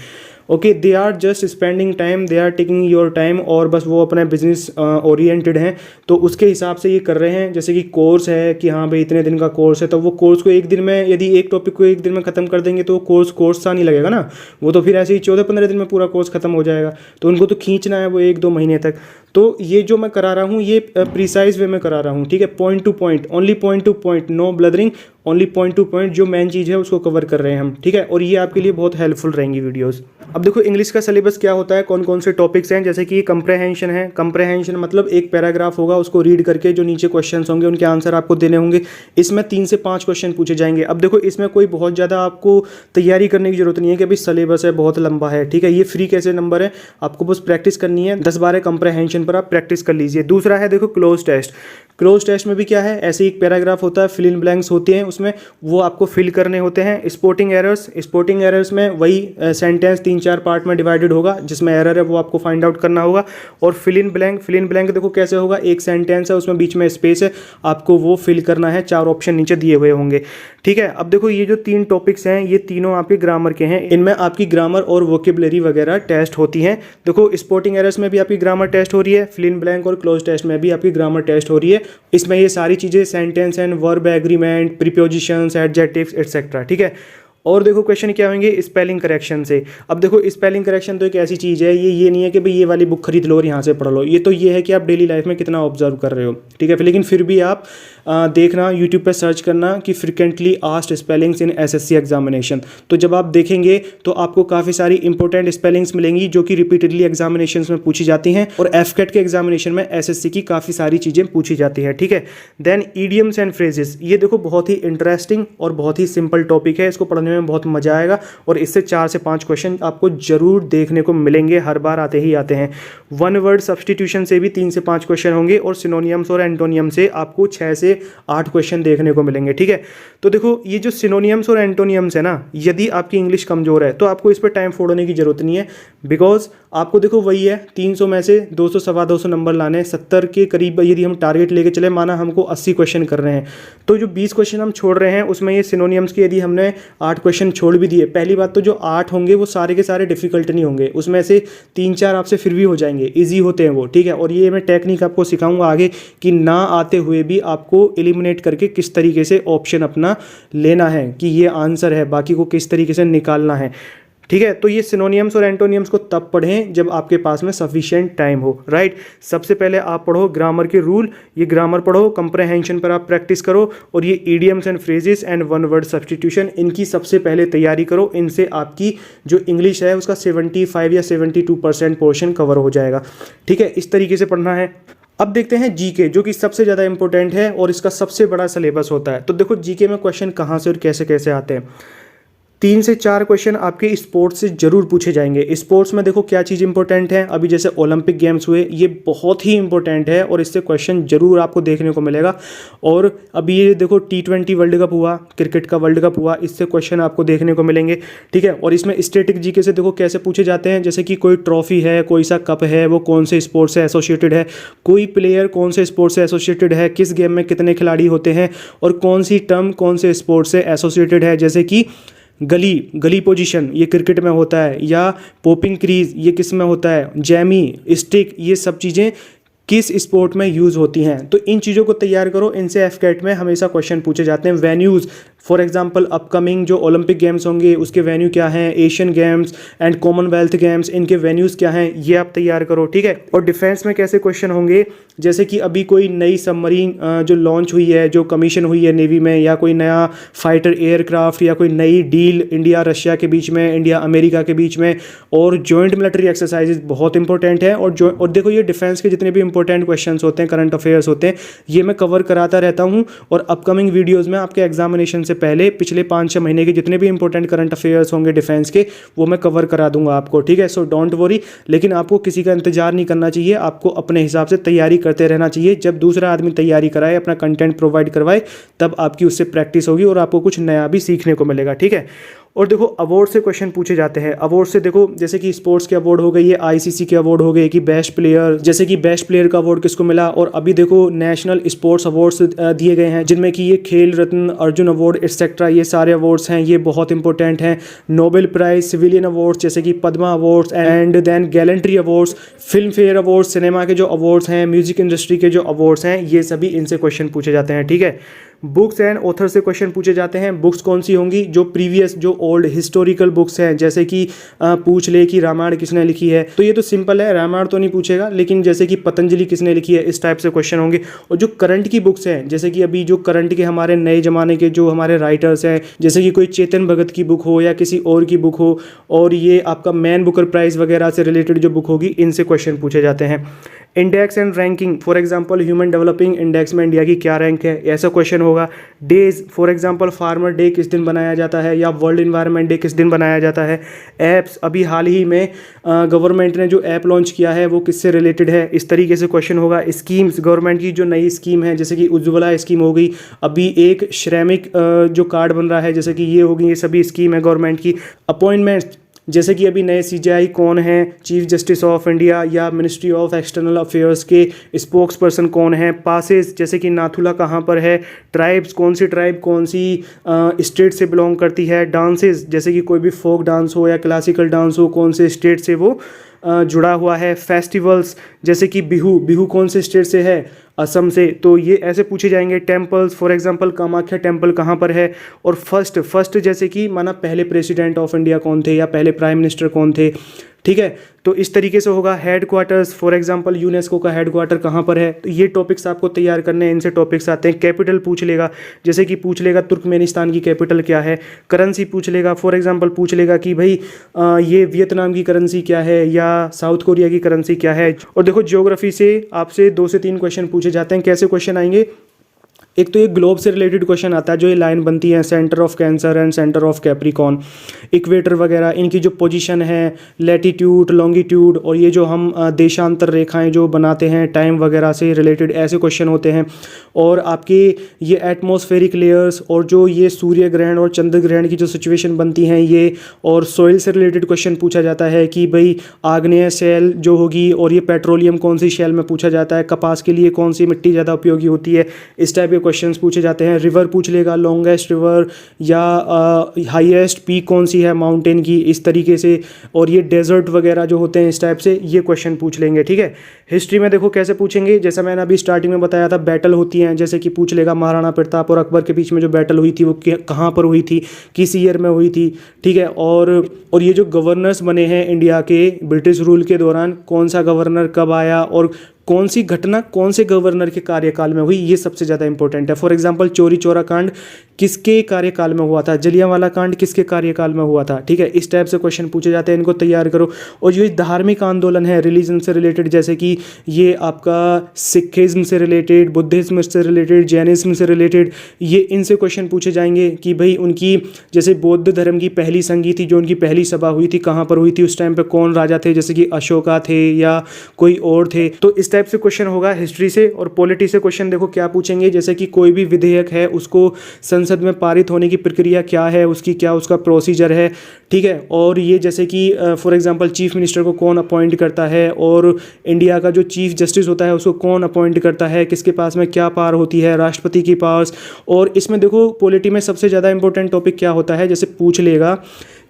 Okay, they are just spending time, they are taking your time, और बस वो अपने बिजनेस ओरिएंटेड हैं, तो उसके हिसाब से ये कर रहे हैं। जैसे कि कोर्स है कि हाँ भाई इतने दिन का कोर्स है, तो वो कोर्स को एक दिन में, यदि एक टॉपिक को एक दिन में ख़त्म कर देंगे तो कोर्स सा नहीं लगेगा ना, वो तो फिर ऐसे ही 14-15 दिन में पूरा कोर्स खत्म हो जाएगा। तो उनको तो खींचना है वो 1-2 महीने तक। तो ये जो मैं करा रहा हूँ ये प्रिसाइज वे में करा रहा हूँ, ठीक है, point to point, only point to point, no blathering, only point to point. जो मेन चीज़ है उसको कवर कर रहे हैं हम, ठीक है। और ये आपके लिए बहुत हेल्पफुल रहेंगी वीडियोस। अब देखो इंग्लिश का सिलेबस क्या होता है, कौन कौन से टॉपिक्स हैं, जैसे कि कंप्रहेंशन है। कंप्रहेंशन मतलब एक पैराग्राफ होगा, उसको रीड करके जो नीचे क्वेश्चंस होंगे उनके आंसर आपको देने होंगे। इसमें 3 से 5 क्वेश्चन पूछे जाएंगे। अब देखो इसमें कोई बहुत ज़्यादा आपको तैयारी करने की जरूरत नहीं है कि अभी सिलेबस है बहुत लंबा है, ठीक है। ये फ्री कैसे नंबर है, आपको बस प्रैक्टिस करनी है, 10-12 कंप्रहेंशन पर आप प्रैक्टिस कर लीजिए। दूसरा है देखो क्लोज टेस्ट। क्लोज टेस्ट में भी क्या है, ऐसे एक पैराग्राफ होता है, फिल इन ब्लैंक्स होते हैं उसमें, वो आपको फिल करने होते हैं। स्पोर्टिंग एरर्स में वही सेंटेंस 3-4 पार्ट में डिवाइडेड होगा, जिसमें एरर है वो आपको फाइंड आउट करना होगा। और फिल इन ब्लैंक देखो कैसे होगा, एक सेंटेंस है उसमें बीच में स्पेस है, आपको वो फिल करना है, 4 ऑप्शन नीचे दिए हुए होंगे, ठीक है। अब देखो ये जो 3 टॉपिक्स हैं ये तीनों आपके ग्रामर के हैं, इनमें आपकी ग्रामर और वोकेबलरी वगैरह टेस्ट होती हैं। देखो स्पोर्टिंग एरर्स में भी आपकी ग्रामर टेस्ट हो रही है, फिल इन ब्लैंक और क्लोज टेस्ट में भी आपकी ग्रामर टेस्ट हो रही है। इसमें ये सारी चीज़ें sentence and verb agreement, prepositions, adjectives etcetera, ठीक है। और देखो क्वेश्चन क्या होंगे स्पेलिंग करेक्शन से। अब देखो स्पेलिंग करेक्शन तो एक ऐसी चीज़ है, ये नहीं है कि भाई ये वाली बुक खरीद लो और यहाँ से पढ़ लो, ये तो ये है कि आप डेली लाइफ में कितना ऑब्जर्व कर रहे हो, ठीक है। लेकिन फिर भी आप देखना यूट्यूब पे सर्च करना कि फ्रिक्वेंटली आस्क्ड स्पेलिंग्स इन एसएससी एग्जामिनेशन। तो जब आप देखेंगे तो आपको काफ़ी सारी इंपॉर्टेंट स्पेलिंग्स मिलेंगी जो कि रिपीटेडली एग्जामिनेशन में पूछी जाती हैं, और एफकेट के एग्जामिनेशन में एसएससी की काफ़ी सारी चीज़ें पूछी जाती है, ठीक है। देन ईडियम्स एंड फ्रेजेस, ये देखो बहुत ही इंटरेस्टिंग और बहुत ही सिंपल टॉपिक है, इसको पढ़ने में बहुत मजा आएगा और इससे 4 से 5 क्वेश्चन आपको जरूर देखने को मिलेंगे, हर बार आते ही आते हैं। वन वर्ड सब्सटीट्यूशन से भी 3 से 5 क्वेश्चन होंगे और सिनोनियम्स और एंटोनियम से आपको 6 से 8 क्वेश्चन देखने को मिलेंगे, ठीक है। तो देखो ये जो सिनोनियम्स और एंटोनियम्स है ना, यदि आपकी इंग्लिश कमजोर है तो आपको इस पर टाइम फोड़ने की जरूरत नहीं है, बिकॉज आपको देखो वही है 300 में से 200 सवा 200 नंबर लाने, 70 के करीब यदि हम टारगेट लेके चले, माना हमको 80 क्वेश्चन कर रहे हैं, तो जो 20 क्वेश्चन हम छोड़ रहे हैं उसमें ये सिनोनियम्स के यदि हमने 8 क्वेश्चन छोड़ भी दिए, पहली बात तो जो 8 होंगे वो सारे के सारे डिफिकल्ट नहीं होंगे, उसमें से 3-4 आपसे फिर भी हो जाएंगे, ईजी होते हैं वो, ठीक है। और ये मैं टेक्निक आपको सिखाऊंगा आगे कि ना आते हुए भी आपको एलिमिनेट करके किस तरीके से ऑप्शन अपना लेना है कि ये आंसर है, बाकी को किस तरीके से निकालना है, ठीक है। तो ये सिनोनियम्स और एंटोनियम्स को तब पढ़ें जब आपके पास में सफिशिएंट टाइम हो, राइट। सबसे पहले आप पढ़ो ग्रामर के रूल, ये ग्रामर पढ़ो, कंप्रहेंशन पर आप प्रैक्टिस करो, और ये idioms and phrases and one word substitution, इनकी सबसे पहले तैयारी करो। इनसे आपकी जो इंग्लिश है उसका 75 या 72% पोर्शन कवर हो जाएगा, ठीक है। इस तरीके से पढ़ना है। अब देखते हैं जीके, जो कि सबसे ज़्यादा इंपॉर्टेंट है और इसका सबसे बड़ा सिलेबस होता है। तो देखो जीके में क्वेश्चन कहाँ से और कैसे कैसे आते हैं। 3 से 4 क्वेश्चन आपके स्पोर्ट्स से जरूर पूछे जाएंगे। स्पोर्ट्स में देखो क्या चीज़ इंपॉर्टेंट है, अभी जैसे ओलंपिक गेम्स हुए, ये बहुत ही इंपॉर्टेंट है और इससे क्वेश्चन जरूर आपको देखने को मिलेगा। और अभी ये देखो T20 वर्ल्ड कप हुआ, क्रिकेट का वर्ल्ड कप हुआ, इससे क्वेश्चन आपको देखने को मिलेंगे, ठीक है। और इसमें स्टैटिक जीके से देखो कैसे पूछे जाते हैं, जैसे कि कोई ट्रॉफी है, कोई सा कप है, वो कौन से स्पोर्ट्स से एसोसिएटेड है, कोई प्लेयर कौन से स्पोर्ट्स से एसोसिएटेड है, किस गेम में कितने खिलाड़ी होते हैं, और कौन सी टर्म कौन से स्पोर्ट्स से एसोसिएटेड है, जैसे कि गली पोजीशन ये क्रिकेट में होता है, या पॉपिंग क्रीज ये किस में होता है, जैमी स्टिक, ये सब चीज़ें किस स्पोर्ट में यूज़ होती हैं। तो इन चीज़ों को तैयार करो, इनसे एफकेट में हमेशा क्वेश्चन पूछे जाते हैं। वेन्यूज़, फॉर एग्जांपल अपकमिंग जो ओलंपिक गेम्स होंगे उसके वेन्यू क्या हैं, Asian games and Commonwealth games, इनके वेन्यूज़ क्या हैं, ये आप तैयार करो, ठीक है। और डिफेंस में कैसे क्वेश्चन होंगे, जैसे कि अभी कोई नई सबमरीन जो लॉन्च हुई है, जो कमीशन हुई है नेवी में, या कोई नया फाइटर एयरक्राफ्ट, या कोई नई डील इंडिया रशिया के बीच में, इंडिया अमेरिका के बीच में, और जॉइंट मिलिट्री एक्सरसाइजेज बहुत इंपॉर्टेंट है। और देखो ये डिफेंस के जितने भी इंपॉर्टेंट क्वेश्चंस होते हैं, करंट अफेयर्स होते हैं, ये मैं कवर कराता रहता हूँ, और अपकमिंग वीडियोज़ में आपके एग्जामिनेशन से पहले पिछले 5-6 महीने के जितने भी इंपॉर्टेंट करंट अफेयर्स होंगे डिफेंस के, वो मैं कवर करा दूंगा आपको, ठीक है। सो डोंट वरी, लेकिन आपको किसी का इंतजार नहीं करना चाहिए, आपको अपने हिसाब से तैयारी करते रहना चाहिए। जब दूसरा आदमी तैयारी कराए, अपना कंटेंट प्रोवाइड करवाए, तब आपकी उससे प्रैक्टिस होगी और आपको कुछ नया भी सीखने को मिलेगा, ठीक है। और देखो अवार्ड से क्वेश्चन पूछे जाते हैं। अवार्ड से देखो जैसे कि स्पोर्ट्स के अवार्ड हो गए, ये आईसीसी के अवार्ड हो गए कि बेस्ट प्लेयर, जैसे कि बेस्ट प्लेयर का अवार्ड किसको मिला। और अभी देखो नेशनल स्पोर्ट्स अवार्ड्स दिए गए हैं, जिनमें कि ये खेल रत्न, अर्जुन अवार्ड एक्सेट्रा, ये सारे अवार्ड्स हैं, ये बहुत इंपॉर्टेंट हैं। नोबेल प्राइज, सिविलियन अवार्ड्स जैसे कि Padma awards and then gallantry awards, Filmfare awards, cinema के जो अवार्ड्स हैं, म्यूजिक इंडस्ट्री के जो अवार्ड्स हैं, ये सभी इनसे क्वेश्चन पूछे जाते हैं, ठीक है। बुक्स एंड ऑथर से क्वेश्चन पूछे जाते हैं। बुक्स कौन सी होंगी, जो प्रीवियस जो ओल्ड हिस्टोरिकल बुक्स हैं, जैसे कि पूछ ले कि रामायण किसने लिखी है, तो ये तो सिंपल है, रामायण तो नहीं पूछेगा, लेकिन जैसे कि पतंजलि किसने लिखी है, इस टाइप से क्वेश्चन होंगे। और जो करंट की बुक्स हैं, जैसे कि अभी जो करंट के हमारे नए ज़माने के जो हमारे राइटर्स हैं, जैसे कि कोई चेतन भगत की बुक हो या किसी और की बुक हो, और ये आपका मैन बुकर प्राइज़ वगैरह से रिलेटेड जो बुक होगी, इनसे क्वेश्चन पूछे जाते हैं। Index and ranking, for example human developing index में इंडिया की क्या रैंक है, ऐसा क्वेश्चन होगा। Days, for example farmer day किस दिन बनाया जाता है, या वर्ल्ड इन्वायरमेंट डे किस दिन बनाया जाता है। ऐप्स, अभी हाल ही में गवर्नमेंट ने जो ऐप लॉन्च किया है वो किससे रिलेटेड है, इस तरीके से क्वेश्चन होगा। स्कीम्स, गवर्नमेंट की जो नई स्कीम है, जैसे कि उज्ज्वला स्कीम हो गई, अभी एक श्रमिक जो कार्ड बन रहा है, जैसे कि ये होगी, ये सभी स्कीम है गवर्नमेंट की। अपॉइंटमेंट्स, जैसे कि अभी नए सीजेआई कौन है, चीफ जस्टिस ऑफ इंडिया या मिनिस्ट्री ऑफ एक्सटर्नल अफेयर्स के स्पोक्स पर्सन कौन है। पासेस, जैसे कि नाथुला कहाँ पर है। ट्राइब्स, कौन सी ट्राइब कौन सी स्टेट से बिलोंग करती है। डांसेस, जैसे कि कोई भी फोक डांस हो या क्लासिकल डांस हो, कौन से स्टेट से वो जुड़ा हुआ है। फेस्टिवल्स जैसे कि बिहू, बिहू कौन से स्टेट से है? असम से, तो ये ऐसे पूछे जाएंगे। Temples for example Kamakhya temple कहाँ पर है? और फर्स्ट जैसे कि माना पहले प्रेसिडेंट ऑफ इंडिया कौन थे या पहले प्राइम मिनिस्टर कौन थे, ठीक है, तो इस तरीके से होगा। Head quarters for example UNESCO का हेड क्वार्टर कहाँ पर है? तो ये टॉपिक्स आपको तैयार करने हैं, इनसे टॉपिक्स आते हैं। कैपिटल पूछ लेगा, जैसे कि पूछ लेगा तुर्कमेनिस्तान की कैपिटल क्या है। करेंसी पूछ लेगा, फॉर एग्जांपल पूछ लेगा कि भाई ये वियतनाम की करेंसी क्या है या साउथ कोरिया की करेंसी क्या है। और देखो ज्योग्राफी से आपसे 2 से 3 क्वेश्चन पूछे जाते हैं। कैसे क्वेश्चन आएंगे? एक तो ये ग्लोब से रिलेटेड क्वेश्चन आता है, जो ये लाइन बनती है centre of cancer and centre of Capricorn, equator वगैरह, इनकी जो पोजीशन है, लैटिट्यूड लॉन्गिट्यूड, और ये जो हम देशांतर रेखाएं जो बनाते हैं टाइम वगैरह से रिलेटेड, ऐसे क्वेश्चन होते हैं। और आपके ये एटमॉस्फेरिक लेयर्स और जो ये सूर्य ग्रहण और चंद्र ग्रहण की जो सिचुएशन बनती हैं ये, और सॉइल से रिलेटेड क्वेश्चन पूछा जाता है कि भाई आग्नेय शैल जो होगी, और ये पेट्रोलियम कौन सी शैल में पूछा जाता है, कपास के लिए कौन सी मिट्टी ज़्यादा उपयोगी होती है, इस टाइप के क्वेश्चंस पूछे जाते हैं। रिवर पूछ लेगा, लॉन्गेस्ट रिवर या हाईएस्ट पीक कौन सी है माउंटेन की, इस तरीके से। और ये डेजर्ट वगैरह जो होते हैं इस टाइप से ये क्वेश्चन पूछ लेंगे, ठीक है। हिस्ट्री में देखो कैसे पूछेंगे, जैसा मैंने अभी स्टार्टिंग में बताया था, बैटल होती हैं, जैसे कि पूछ लेगा महाराणा प्रताप और अकबर के बीच में जो बैटल हुई थी वो कहाँ पर हुई थी, किस ईयर में हुई थी, ठीक है। और ये जो गवर्नर्स बने हैं इंडिया के ब्रिटिश रूल के दौरान, कौन सा गवर्नर कब आया और कौन सी घटना कौन से गवर्नर के कार्यकाल में हुई, ये सबसे ज़्यादा इंपॉर्टेंट है। फॉर एग्जांपल चोरी चौरा कांड किसके कार्यकाल में हुआ था, जलियांवाला कांड किसके कार्यकाल में हुआ था, ठीक है। इस टाइप से क्वेश्चन पूछे जाते हैं, इनको तैयार करो। और ये धार्मिक आंदोलन है रिलीजन से रिलेटेड, जैसे कि ये आपका सिखिज्म से रिलेटेड, बुद्धिज्म से रिलेटेड, जैनिज्म से रिलेटेड, ये इनसे क्वेश्चन पूछे जाएंगे कि भाई उनकी जैसे बौद्ध धर्म की पहली संधि थी, जो उनकी पहली सभा हुई थी, कहाँ पर हुई थी, उस टाइम पे कौन राजा थे, जैसे कि अशोका थे या कोई और थे। तो इस टाइप से क्वेश्चन होगा हिस्ट्री से। और पॉलिटी से क्वेश्चन देखो क्या पूछेंगे, जैसे कि कोई भी विधेयक है उसको संसद में पारित होने की प्रक्रिया क्या है, उसकी क्या उसका प्रोसीजर है, ठीक है। और ये जैसे कि फॉर एग्जांपल चीफ मिनिस्टर को कौन अपॉइंट करता है, और इंडिया का जो चीफ जस्टिस होता है उसको कौन अपॉइंट करता है, किसके पास में क्या पावर होती है, राष्ट्रपति की पावर्स। और इसमें देखो पॉलिटी में सबसे ज़्यादा इंपॉर्टेंट टॉपिक क्या होता है, जैसे पूछ लेगा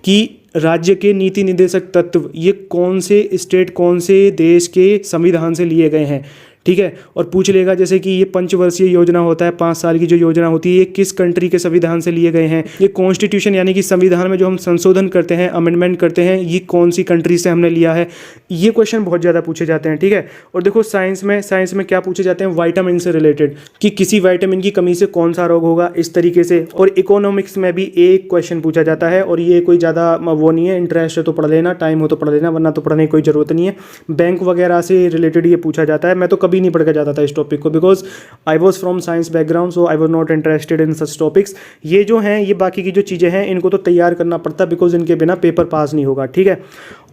कि राज्य के नीति निर्देशक तत्व ये कौन से स्टेट कौन से देश के संविधान से लिए गए हैं, ठीक है। और पूछ लेगा जैसे कि ये पंचवर्षीय योजना होता है, 5 साल की जो योजना होती है, ये किस कंट्री के संविधान से लिए गए हैं। ये कॉन्स्टिट्यूशन यानी कि संविधान में जो हम संशोधन करते हैं, अमेंडमेंट करते हैं, ये कौन सी कंट्री से हमने लिया है। ये क्वेश्चन बहुत ज़्यादा पूछे जाते हैं, ठीक है। और देखो साइंस में क्या पूछे जाते हैं, वाइटामिन से रिलेटेड, कि किसी वाइटामिन की कमी से कौन सा रोग होगा, इस तरीके से। और इकोनॉमिक्स में भी एक क्वेश्चन पूछा जाता है, और ये कोई ज़्यादा वो नहीं है, इंटरेस्ट है तो पढ़ लेना, टाइम हो तो पढ़ लेना, वरना तो पढ़ने की कोई ज़रूरत नहीं है। बैंक वगैरह से रिलेटेड ये पूछा जाता है। मैं तो कभी नहीं पढ़ के जाता था इस टॉपिक को, because I was from science background, so I was not interested in such topics. ये जो हैं ये बाकी की जो चीज़ें हैं इनको तो तैयार करना पड़ता है, बिकॉज इनके बिना पेपर पास नहीं होगा, ठीक है।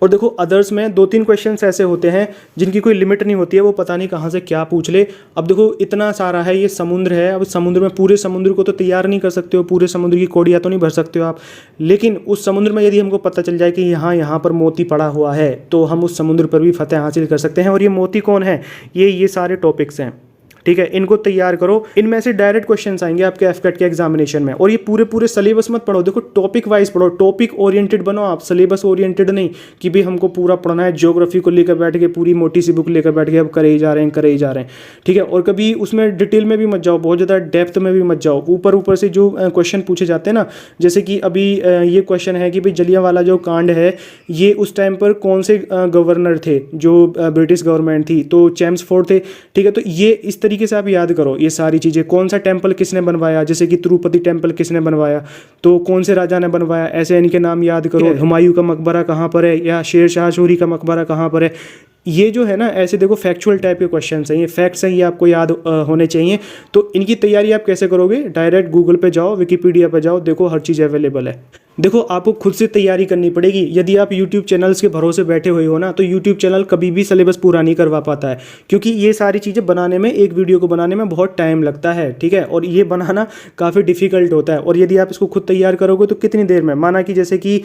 और देखो अदर्स में 2-3 क्वेश्चंस ऐसे होते हैं जिनकी कोई लिमिट नहीं होती है, वो पता नहीं कहाँ से क्या पूछ ले। अब देखो इतना सारा है, ये समुद्र है, अब समुद्र में पूरे समुद्र को तो तैयार नहीं कर सकते हो, पूरे समुद्र की कौड़ियाँ तो नहीं भर सकते हो आप, लेकिन उस समुद्र में यदि हमको पता चल जाए कि यहाँ पर मोती पड़ा हुआ है, तो हम उस समुद्र पर भी फतेह हासिल कर सकते हैं। और ये मोती कौन है, ये सारे टॉपिक्स हैं, ठीक है। इनको तैयार करो, इनमें से डायरेक्ट क्वेश्चंस आएंगे आपके एफकेट के एग्जामिनेशन में। और ये पूरे सिलेबस मत पढ़ो, देखो टॉपिक वाइज पढ़ो, टॉपिक ओरिएंटेड बनो आप, सिलेबस ओरिएंटेड नहीं कि भाई हमको पूरा पढ़ना है, ज्योग्राफी को लेकर बैठ के पूरी मोटी सी बुक लेकर बैठ के अब करे ही जा रहे हैं, ठीक है। और कभी उसमें डिटेल में भी मत जाओ, बहुत ज़्यादा डेप्थ में भी मत जाओ, ऊपर से जो क्वेश्चन पूछे जाते हैं ना, जैसे कि अभी ये क्वेश्चन है कि भाई जलियांवाला जो कांड है ये उस टाइम पर कौन से गवर्नर थे, जो ब्रिटिश गवर्नमेंट थी, तो चैम्सफोर्ड थे, ठीक है। तो ये इस तरीके से आप याद करो ये सारी चीज़ें, कौन सा टेंपल किसने बनवाया, जैसे कि तिरुपति टेंपल किसने बनवाया, तो कौन से राजा ने बनवाया, ऐसे इनके नाम याद करो। हुमायूं का मकबरा कहाँ पर है, या शेर शाह सूरी का मकबरा कहाँ पर है। ये जो है ना ऐसे देखो फैक्चुअल टाइप के क्वेश्चन हैं, ये फैक्ट्स हैं, ये आपको याद होने चाहिए। तो इनकी तैयारी आप कैसे करोगे, डायरेक्ट गूगल पे जाओ, विकिपीडिया पे जाओ, देखो हर चीज़ अवेलेबल है। देखो आपको खुद से तैयारी करनी पड़ेगी। यदि आप यूट्यूब चैनल्स के भरोसे बैठे हुए हो ना, तो यूट्यूब चैनल कभी भी सिलेबस पूरा नहीं करवा पाता है, क्योंकि ये सारी चीज़ें बनाने में, एक वीडियो को बनाने में बहुत टाइम लगता है, ठीक है। और ये बनाना काफ़ी डिफिकल्ट होता है। और यदि आप इसको खुद तैयार करोगे तो कितनी देर में, माना कि जैसे कि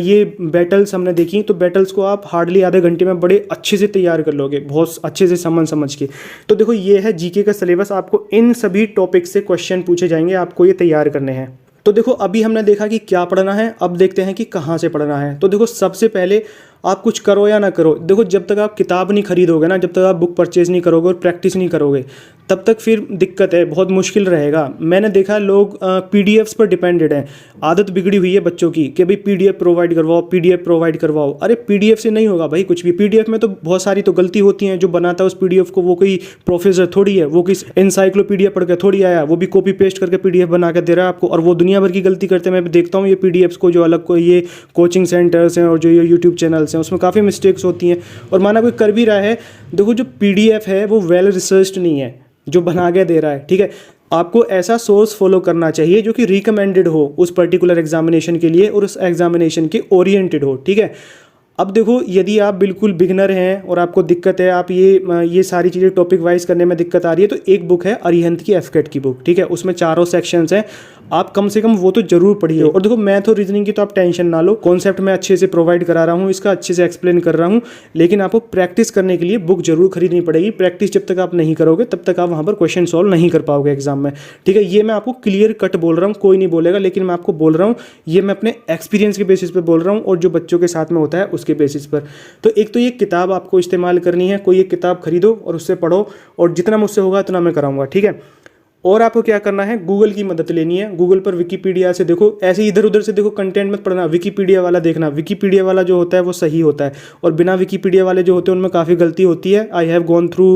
ये बैटल्स हमने देखी, तो बैटल्स को आप हार्डली आधे घंटे में बड़े अच्छे से तैयार कर लोगे, बहुत अच्छे से समझ के। तो देखो ये है जीके का सिलेबस, आपको इन सभी टॉपिक से क्वेश्चन पूछे जाएंगे, आपको ये तैयार करने हैं, तो देखो अभी हमने देखा कि क्या पढ़ना है, अब देखते हैं कि कहाँ से पढ़ना है। तो देखो सबसे पहले आप कुछ करो या ना करो, देखो जब तक आप किताब नहीं खरीदोगे ना, जब तक आप बुक परचेज नहीं करोगे और प्रैक्टिस नहीं करोगे, तब तक फिर दिक्कत है, बहुत मुश्किल रहेगा। मैंने देखा लोग पीडीएफ्स पर डिपेंडेड हैं। आदत बिगड़ी हुई है बच्चों की कि भाई पीडीएफ प्रोवाइड करवाओ, पीडीएफ प्रोवाइड करवाओ। अरे पीडीएफ से नहीं होगा भाई कुछ भी। पीडीएफ में तो बहुत सारी तो गलती होती हैं। जो बनाता है उस पीडीएफ को वो कोई प्रोफेसर थोड़ी है, वो किस इंसाइक्लोपीडिया पढ़ के थोड़ी आया, वो भी कॉपी पेस्ट करके पीडीएफ बना के दे रहा है आपको, और वो दुनिया भर की गलती करते हैं। मैं देखता हूँ ये पीडीएफ्स को, जो अलग को ये कोचिंग सेंटर्स हैं और जो ये यूट्यूब चैनल्स हैं, उसमें काफ़ी मिस्टेक्स होती हैं। और माना कोई कर भी रहा है, देखो जो पीडीएफ है वो वेल रिसर्च्ड नहीं है जो बना के दे रहा है, ठीक है। आपको ऐसा सोर्स फॉलो करना चाहिए जो कि रिकमेंडेड हो उस पर्टिकुलर एग्जामिनेशन के लिए और उस एग्जामिनेशन के ओरिएंटेड हो, ठीक है। अब देखो यदि आप बिल्कुल बिगनर हैं और आपको दिक्कत है, आप ये सारी चीज़ें टॉपिक वाइज करने में दिक्कत आ रही है, तो एक बुक है अरिहंत की एफकेट की बुक, ठीक है। उसमें चारों सेक्शंस हैं, आप कम से कम वो तो जरूर पढ़िए। और देखो मैथ और रीजनिंग की तो आप टेंशन ना लो, कॉन्सेप्ट मैं अच्छे से प्रोवाइड करा रहा हूँ, इसका अच्छे से एक्सप्लेन कर रहा हूँ, लेकिन आपको प्रैक्टिस करने के लिए बुक जरूर खरीदनी पड़ेगी। प्रैक्टिस जब तक आप नहीं करोगे तब तक आप वहाँ पर क्वेश्चन सॉल्व नहीं कर पाओगे एग्जाम में, ठीक है। ये मैं आपको क्लियर कट बोल रहा हूँ, कोई नहीं बोलेगा, लेकिन मैं आपको बोल रहा हूँ, ये मैं अपने एक्सपीरियंस के बेसिस पर बोल रहा हूँ और जो बच्चों के साथ में होता है उसके बेसिस पर। तो एक तो ये किताब आपको इस्तेमाल करनी है, कोई एक किताब खरीदो और उससे पढ़ो, और जितना मुझसे होगा उतना मैं कराऊंगा, ठीक है। और आपको क्या करना है, गूगल की मदद लेनी है। गूगल पर विकीपीडिया से देखो, ऐसे इधर उधर से देखो कंटेंट मत पढ़ना, विकीपीडिया वाला देखना। विकीपीडिया वाला जो होता है वो सही होता है, और बिना विकीपीडिया वाले जो होते हैं उनमें काफ़ी गलती होती है। I have gone through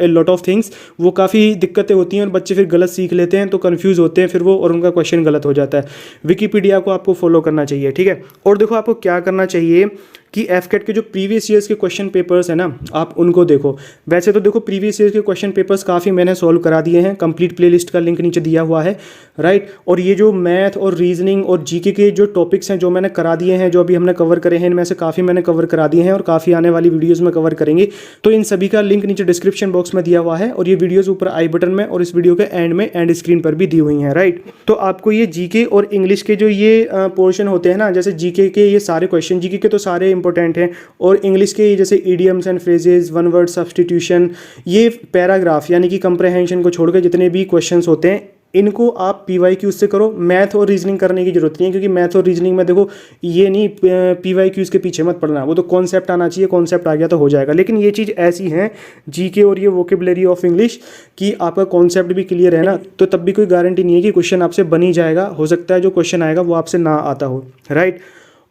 a lot of things, वो काफ़ी दिक्कतें होती हैं और बच्चे फिर गलत सीख लेते हैं, तो कन्फ्यूज़ होते हैं फिर वो, और उनका क्वेश्चन गलत हो जाता है। विकीपीडिया को आपको फॉलो करना चाहिए, ठीक है। और देखो आपको क्या करना चाहिए कि एफकेट के जो प्रीवियस ईयर्स के क्वेश्चन पेपर्स हैं ना, आप उनको देखो। वैसे तो देखो प्रीवियस ईयर्स के क्वेश्चन पेपर्स काफ़ी मैंने सॉल्व करा दिए हैं, कंप्लीट प्लेलिस्ट का लिंक नीचे दिया हुआ है, राइट। और ये जो मैथ और रीजनिंग और जीके के जो टॉपिक्स हैं जो मैंने करा दिए हैं, जो अभी हमने कवर करे हैं, इनमें से काफ़ी मैंने कवर करा दिए हैं और काफ़ी आने वाली वीडियोज़ में कवर करेंगे। तो इन सभी का लिंक नीचे डिस्क्रिप्शन बॉक्स में दिया हुआ है, और ये वीडियोज़ ऊपर आई बटन में और इस वीडियो के एंड में एंड स्क्रीन पर भी दी हुई हैं, राइट। तो आपको ये जीके और इंग्लिश के जो ये पोर्शन होते हैं ना, जैसे जीके के ये सारे क्वेश्चन, जीके के तो सारे इंपॉर्टेंट हैं, और इंग्लिश के जैसे idioms and phrases, one word substitution, ये पैराग्राफ यानी कि कंप्रहेंशन को छोड़कर जितने भी क्वेश्चंस होते हैं, इनको आप पीवाईक्यूज से करो। मैथ और रीजनिंग करने की जरूरत नहीं है, क्योंकि मैथ और रीजनिंग में देखो ये नहीं, पीवाईक्यूज के पीछे मत पड़ना, वो तो कॉन्सेप्ट आना चाहिए, कॉन्सेप्ट आ गया तो हो जाएगा। लेकिन ये चीज़ ऐसी है जीके और ये वोकेबलरी ऑफ इंग्लिश कि आपका कॉन्सेप्ट भी क्लियर है ना, तो तब भी कोई गारंटी नहीं है कि क्वेश्चन आपसे बन ही जाएगा। हो सकता है जो क्वेश्चन आएगा वो आपसे ना आता हो, राइट।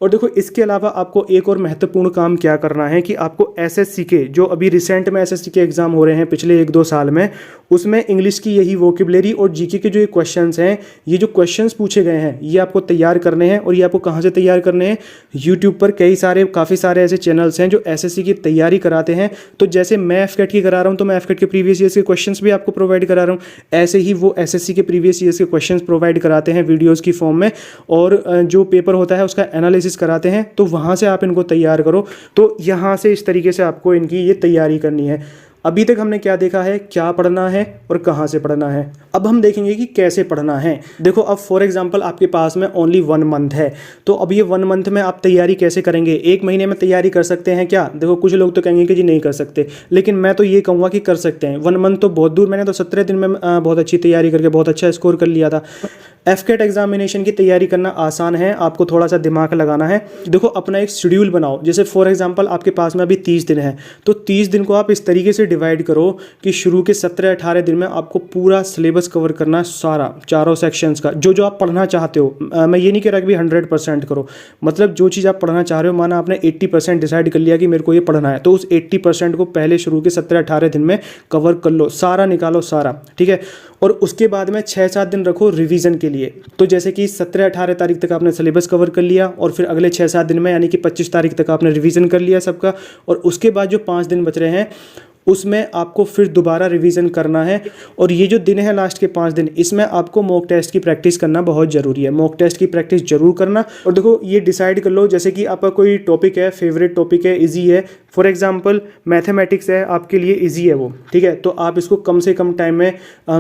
और देखो इसके अलावा आपको एक और महत्वपूर्ण काम क्या करना है कि आपको एसएससी के जो अभी रिसेंट में एसएससी के एग्जाम हो रहे हैं पिछले 1-2 साल में, उसमें इंग्लिश की यही वोकेबलरी और जीके के जो ये क्वेश्चंस हैं, ये जो क्वेश्चंस पूछे गए हैं, ये आपको तैयार करने हैं। और ये आपको कहाँ से तैयार करने हैं, यूट्यूब पर काफ़ी सारे ऐसे चैनल्स हैं जो एसएससी की तैयारी कराते हैं। तो जैसे मैं एफकेट की करा रहा हूँ, तो मैं एफकेट के प्रीवियस ईयर्स के क्वेश्चंस भी आपको प्रोवाइड करा रहा हूँ, ऐसे ही वो एसएससी के प्रीवियस ईयर्स के क्वेश्चंस प्रोवाइड कराते हैं वीडियोज़ की फॉर्म में, और जो पेपर होता है उसका एनालिसिस कराते हैं। तो वहाँ से आप इनको तैयार करो। तो यहाँ से इस तरीके से आपको इनकी ये तैयारी करनी है। अभी तक हमने क्या देखा है, क्या पढ़ना है और कहाँ से पढ़ना है। अब हम देखेंगे कि कैसे पढ़ना है। देखो अब फॉर एग्जांपल आपके पास में ओनली 1 मंथ है, तो अब ये 1 मंथ में आप तैयारी कैसे करेंगे। 1 महीने में तैयारी कर सकते हैं क्या? देखो कुछ लोग तो कहेंगे कि जी नहीं कर सकते, लेकिन मैं तो ये कहूँगा कि कर सकते हैं। 1 मंथ तो बहुत दूर, मैंने तो 17 दिन में बहुत अच्छी तैयारी करके बहुत अच्छा स्कोर कर लिया था। एफकेट एग्जामिनेशन की तैयारी करना आसान है, आपको थोड़ा सा दिमाग लगाना है। देखो अपना एक शेड्यूल बनाओ। जैसे फॉर एग्जांपल आपके पास में अभी 30 दिन है, तो 30 दिन को आप इस तरीके से डिवाइड करो कि शुरू के 17-18 दिन में आपको पूरा सिलेबस कवर करना, सारा चारों सेक्शंस का जो आप पढ़ना चाहते हो। मैं ये नहीं कह रहा कि 100% करो, मतलब जो चीज़ आप पढ़ना चाह रहे हो, माना आपने 80% डिसाइड कर लिया कि मेरे को ये पढ़ना है, तो उस 80% को पहले शुरू के 17-18 दिन में कवर कर लो, सारा निकालो सारा, ठीक है। और उसके बाद में 6-7 दिन रखो रिवीजन के लिए। तो जैसे कि 17-18 तारीख तक आपने सिलेबस कवर कर लिया, और फिर अगले 6-7 दिन में यानी कि 25 तारीख तक आपने रिवीजन कर लिया सबका, और उसके बाद जो 5 दिन बच रहे हैं उसमें आपको फिर दोबारा रिवीजन करना है। और ये जो दिन है लास्ट के 5 दिन, इसमें आपको मॉक टेस्ट की प्रैक्टिस करना बहुत ज़रूरी है। मॉक टेस्ट की प्रैक्टिस जरूर करना। और देखो ये डिसाइड कर लो, जैसे कि आपका कोई टॉपिक है, फेवरेट टॉपिक है, इजी है, फॉर एग्जांपल मैथमेटिक्स है, आपके लिए इजी है वो, ठीक है, तो आप इसको कम से कम टाइम में